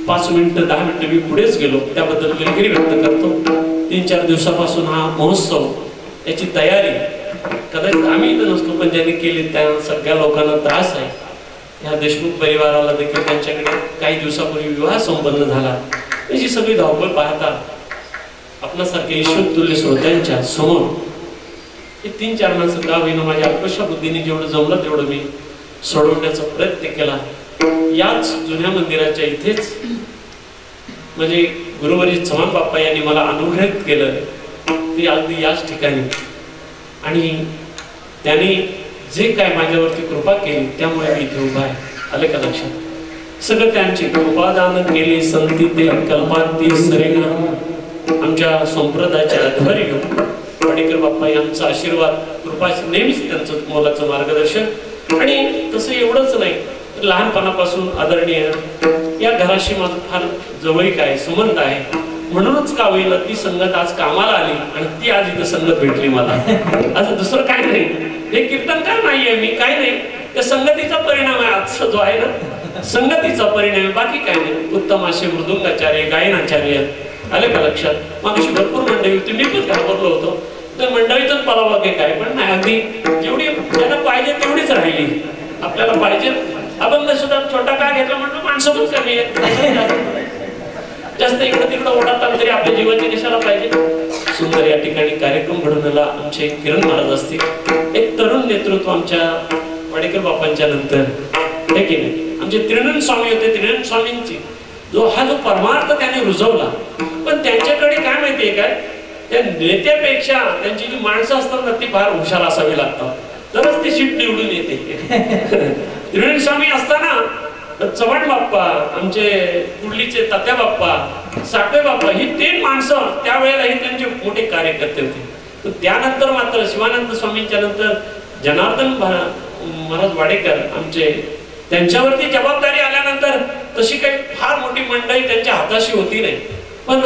5 मिनिटं 10 मिनिटं मी पुढेच गेलो. त्याबद्दल दिलगिरी व्यक्त करतो. 3-4 दिवसापासून हा महोत्सव याची तयारी कदाचित आम्ही इथं नसतो पण ज्यांनी केली त्या सगळ्या लोकांना त्रास आहे. ह्या देशमुख परिवाराला देखील त्यांच्याकडे काही दिवसापूर्वी विवाह संपन्न झाला. त्याची सगळी धावपळ पाहता आपणासारखे ईश्वर तुल्य श्रोत्यांच्या समोर हे 3-4 माणसं का होईना माझ्या अल्पशा बुद्धीने जेवढं जमलं तेवढं मी सोडवण्याचा प्रयत्न केला. याच जुन्या मंदिराच्या इथेच म्हणजे गुरुवर्य चव्हाण बाप्पा यांनी मला अनुग्रहित केलं ते अगदी याच ठिकाणी. आणि त्यांनी जे काय माझ्यावरती कृपा केली त्यामुळे मी इथे उभा आहे. आले का लक्षात. सगळं त्यांची कृपादान केली संती ते कल्पांती सरेना. आमच्या संप्रदायाचे आध्वर्य वाडेकर बाप्पा यांचा आशीर्वाद कृपा नेहमीच त्यांचं मोलाचं मार्गदर्शन. आणि तसं एवढंच नाही लहानपणापासून आदरणीय या घराशी माझं फार जवळीक आहे संबंध आहे. म्हणूनच का होईल ती संगत आज कामाला आली आणि ती आज इथं संगत भेटली मला. असं दुसरं काय नाही. हे कीर्तनकार नाहीये मी काय नाही. त्या संगतीचा परिणाम आहे आजचा जो आहे ना संगतीचा परिणाम. बाकी काय नाही. उत्तम असे मृदुंगाचार्य गायनाचार्य आले का लक्षात. मागाशी भरपूर मंडळी होती. मी पण घाबरलो होतो तर मंडळीतून परावा काय पण नाही. अगदी जेवढी त्यांना पाहिजे तेवढीच राहिली. आपल्याला पाहिजे अभंग सुद्धा छोटा का घेतला म्हणून माणसं पण कमी आहेत. जास्त इकडं तिकडं ओढातात तरी आपल्या जीवाची दिशाला पाहिजे. सुंदर या ठिकाणी कार्यक्रम घडवण्याला आमचे किरण महाराज असतील. एक तरुण नेतृत्व आमच्या वाडेकर बापांच्या नंतर आहे की नाही. आमचे त्रिनयन स्वामी होते. त्रिनयन स्वामींची जो परमार्थ त्याने रुजवला. पण त्यांच्याकडे काय माहितीये काय, त्या नेत्यापेक्षा त्यांची जी माणसं असतात ना ती फार हुशार असावी लागतात, तरच ती सीट निवडून येते. त्रिनयन स्वामी असताना चव्हाण बाप्पा, आमचे कुर्लीचे तात्या बाप्पा, साखळे बाप्पा ही 3 माणसं त्यावेळेलाही त्यांचे मोठे कार्यकर्ते होते. त्यानंतर मात्र शिवानंद स्वामींच्या नंतर जनार्दन महाराज वाडेकर आमचे, त्यांच्यावरती जबाबदारी आल्यानंतर तशी काही फार मोठी मंडळी त्यांच्या हाताशी होती नाही. पण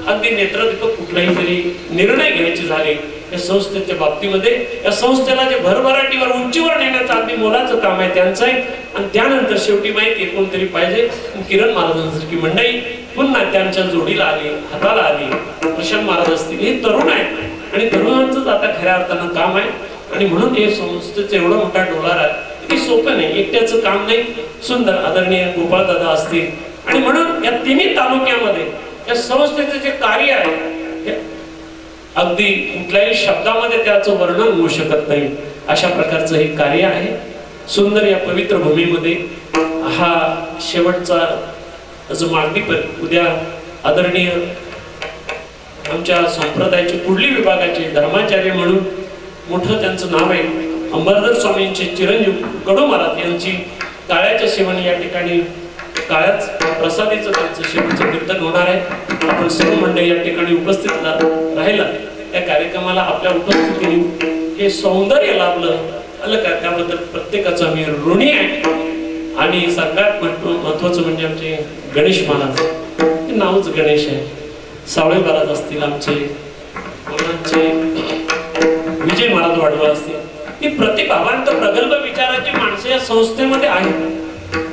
अगदी नेतृत्व कुठलाही तरी निर्णय घ्यायचे झाले या संस्थेच्या बाबतीमध्ये, या संस्थेला जे भरभराटीवर उंचीवर नेण्याचं अगदी मोलाचं काम आहे त्यांचं आहे. आणि त्यानंतर शेवटी माहिती कोणतरी पाहिजे. किरण महाराजांसारखी मंडळी पुन्हा त्यांच्या जोडीला आली, हाताला आली. प्रशांत महाराज असतील, हे तरुण आहेत आणि तरुणांचंच आता खऱ्या अर्थानं काम आहे. आणि म्हणून हे संस्थेचं एवढं मोठा डोलार आहे की सोपं नाही, एकट्याचं काम नाही. सुंदर आदरणीय गोपाळ दादा असतील. आणि म्हणून या तिन्ही तालुक्यामध्ये या संस्थेचे जे कार्य आहे अगदी कुठल्याही शब्दामध्ये त्याचं वर्णन होऊ शकत नाही, अशा प्रकारचं हे कार्य आहे. सुंदर या पवित्र भूमीमध्ये हा शेवटचा जो मागणी उद्या आदरणीय आमच्या संप्रदायाचे पुढली विभागाचे धर्माचार्य म्हणून मोठं त्यांचं नाव आहे अंबरधर स्वामींचे चिरंजीव कडू महाराज यांची काळ्याच्या सेवनी या ठिकाणी काळ्याच प्रसादीचं त्यांचं शेवटचं कीर्तन होणार आहे. आपण सर्व मंडळी या ठिकाणी उपस्थित राहिला. या कार्यक्रमाला आपल्या उपस्थितीने हे सौंदर्य लाभलं आलं का, त्याबद्दल प्रत्येकाचा मी ऋणी आहे. आणि सगळ्यात महत्वाचं म्हणजे आमचे गणेश महाराज, ते नावच गणेश आहे. सावळे महाराज असतील, आमचे विजय महाराज वाढवा असतील, ही प्रतिभावांत प्रगल्भ विचाराची माणसं या संस्थेमध्ये आहेत.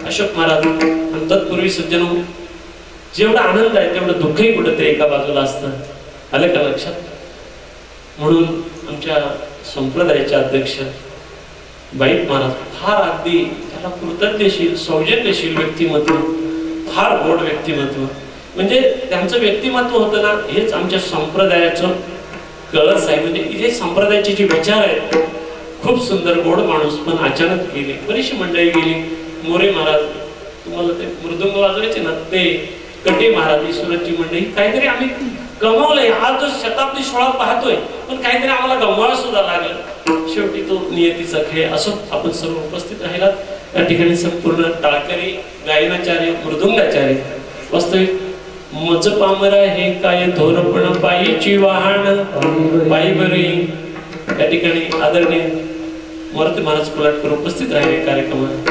अशोक महाराज आणि तत्पूर्वी सज्जन, जेवढा आनंद आहे तेवढं दुःखही कुठेतरी एका बाजूला असतं, आलं का लक्षात. म्हणून आमच्या संप्रदायाचे अध्यक्ष बाईत महाराज फार अगदी त्याला कृतज्ञशील सौजन्यशील व्यक्तिमत्व, फार गोड व्यक्तिमत्व. म्हणजे त्यांचं व्यक्तिमत्व होतं ना, हेच आमच्या संप्रदायाचं कळस आहे. म्हणजे जे संप्रदायाचे जे विचार आहेत, खूप सुंदर गोड माणूस. पण अचानक गेले, बरीचशी मंडळी गेली. मोरे महाराज, तुम्हाला ते मृदुंग वाजवायचे ना, ते कटे महाराज, ईश्वराची मंडळी, काहीतरी आम्ही गमावलंय. आज जो शताब्दी सोहळा पाहतोय, पण काहीतरी आम्हाला गमवायला सुद्धा लागलं. शेवटी तो नियतीचा खेळ. असो आपण सर्व उपस्थित राहिलात या ठिकाणी. संपूर्ण टाळकरी, गायनाचार्य, मृदुंगाचार्य, वास्तविक मज पामरा हे काय धोरपण पायीची वाहन पायी बरी. या ठिकाणी आदरणीय मारुती महाराज कोल्हाटकर उपस्थित राहिले कार्यक्रमात.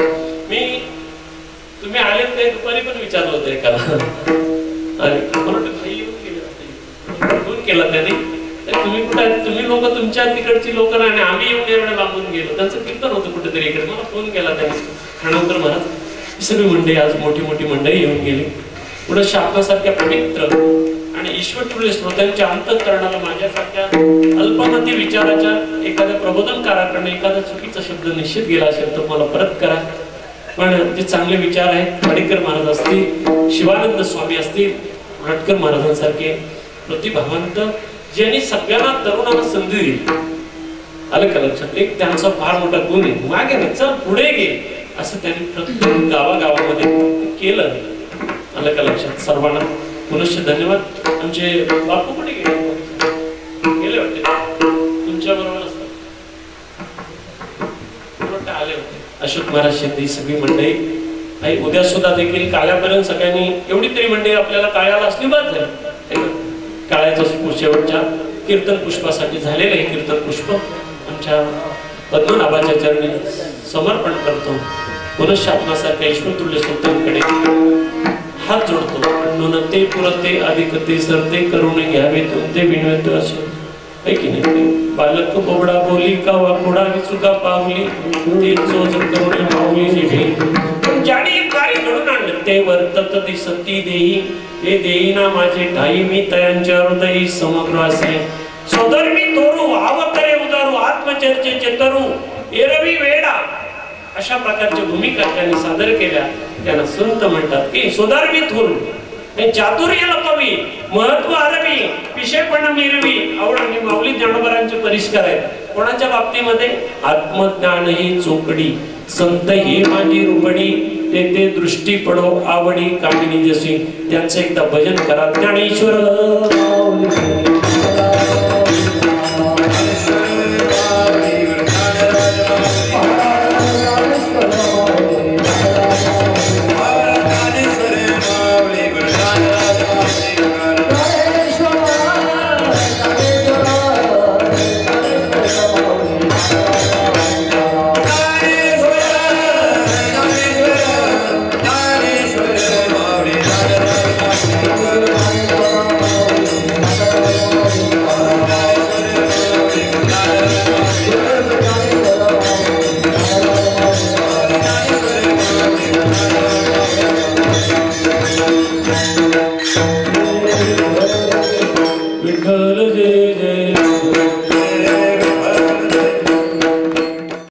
मी तुम्ही आले ते दुपारी पण विचारलं होतं एकाला, आणि फोन केला त्याने, तुम्ही कुठे, तुम्ही लोक तुमच्या तिकडची लोक ना, आणि आम्ही येऊन एवढ्या लांबून गेलो. त्यांचं कीर्तन होतं कुठेतरी इकडे, मला फोन केला त्याने. खानावकर महाराज, सगळी मंडळी, आज मोठी मोठी मंडळी येऊन गेली. पुढे शापनासारख्या पवित्र आणि ईश्वरचुळे श्रोत्यांच्या अंतःकरणाला माझ्यासारख्या अल्पमती विचाराच्या एखाद्या प्रबोधनकाराकडे एखादा चुकीचा शब्द निश्चित गेला असेल तर मला परत करा. पण जे चांगले विचार आहेत, वाडेकर महाराज असतील, शिवानंद स्वामी असतील, रटकर महाराजांसारखे प्रतिभावंत, ज्यांनी सगळ्यांना तरुणांना संधी दिली, आलं का लक्षात. एक त्यांचा फार मोठा गुण आहे, मागे नाही चल पुढे गे, असं त्यांनी प्रत्येक गावागावामध्ये केलं, आलं का लक्षात. सर्वांना पुनश्च धन्यवाद. आमचे बापू कुठे गेले वाटते, तुमच्या बरोबर असतात आले होते. अशोक महाराज शेती, सगळी मंडळी, आणि उद्या सुद्धा देखील काळ्यापर्यंत सगळ्यांनी एवढी तरी मंडळी आपल्याला काळ्याला असली बाद झाली. काळ्याच्या शेवटच्या कीर्तन पुष्पासाठी झालेलं हे कीर्तन पुष्प आमच्या पद्मनाभाच्या चरणी समर्पण करतो. पुनश्च आपणासारख्या ईश्वरतुल्य संतांकडे हात जोडतो. नोनते पुरते अधिकते सरते करून घ्यावे तुमते विनवत असे, है की नाही. बालक बोबडा बोली का वाकुडा चुका पावली ते चोच करून माऊली जिभे. ज्याने कार्य घडून आणलं ते वर्तत दिसती देई, हे देई ना माझे ठाई, मी तयांच्या हृदयी समग्र असे. सोदर्मी तोरू आवतरे उदारू आत्मचर्चेचे तरू एरवी वेडा, अशा प्रकारच्या भूमिका त्यांनी सादर केल्या. त्यांना संत म्हणतात की सोदार्मी थोरू, चातुर्य लपवी, महत्व आरवी विषयपण मिरवी आवड आणि माऊली ज्ञानोबरांचे परिष्कार आहेत कोणाच्या बाबतीमध्ये आत्मज्ञान ही चोकडी संत ही माझी रुपडी ते ते दृष्टी पडो आवडी कामिनी जशी त्यांचं एकदा भजन करा ज्ञानेश्वर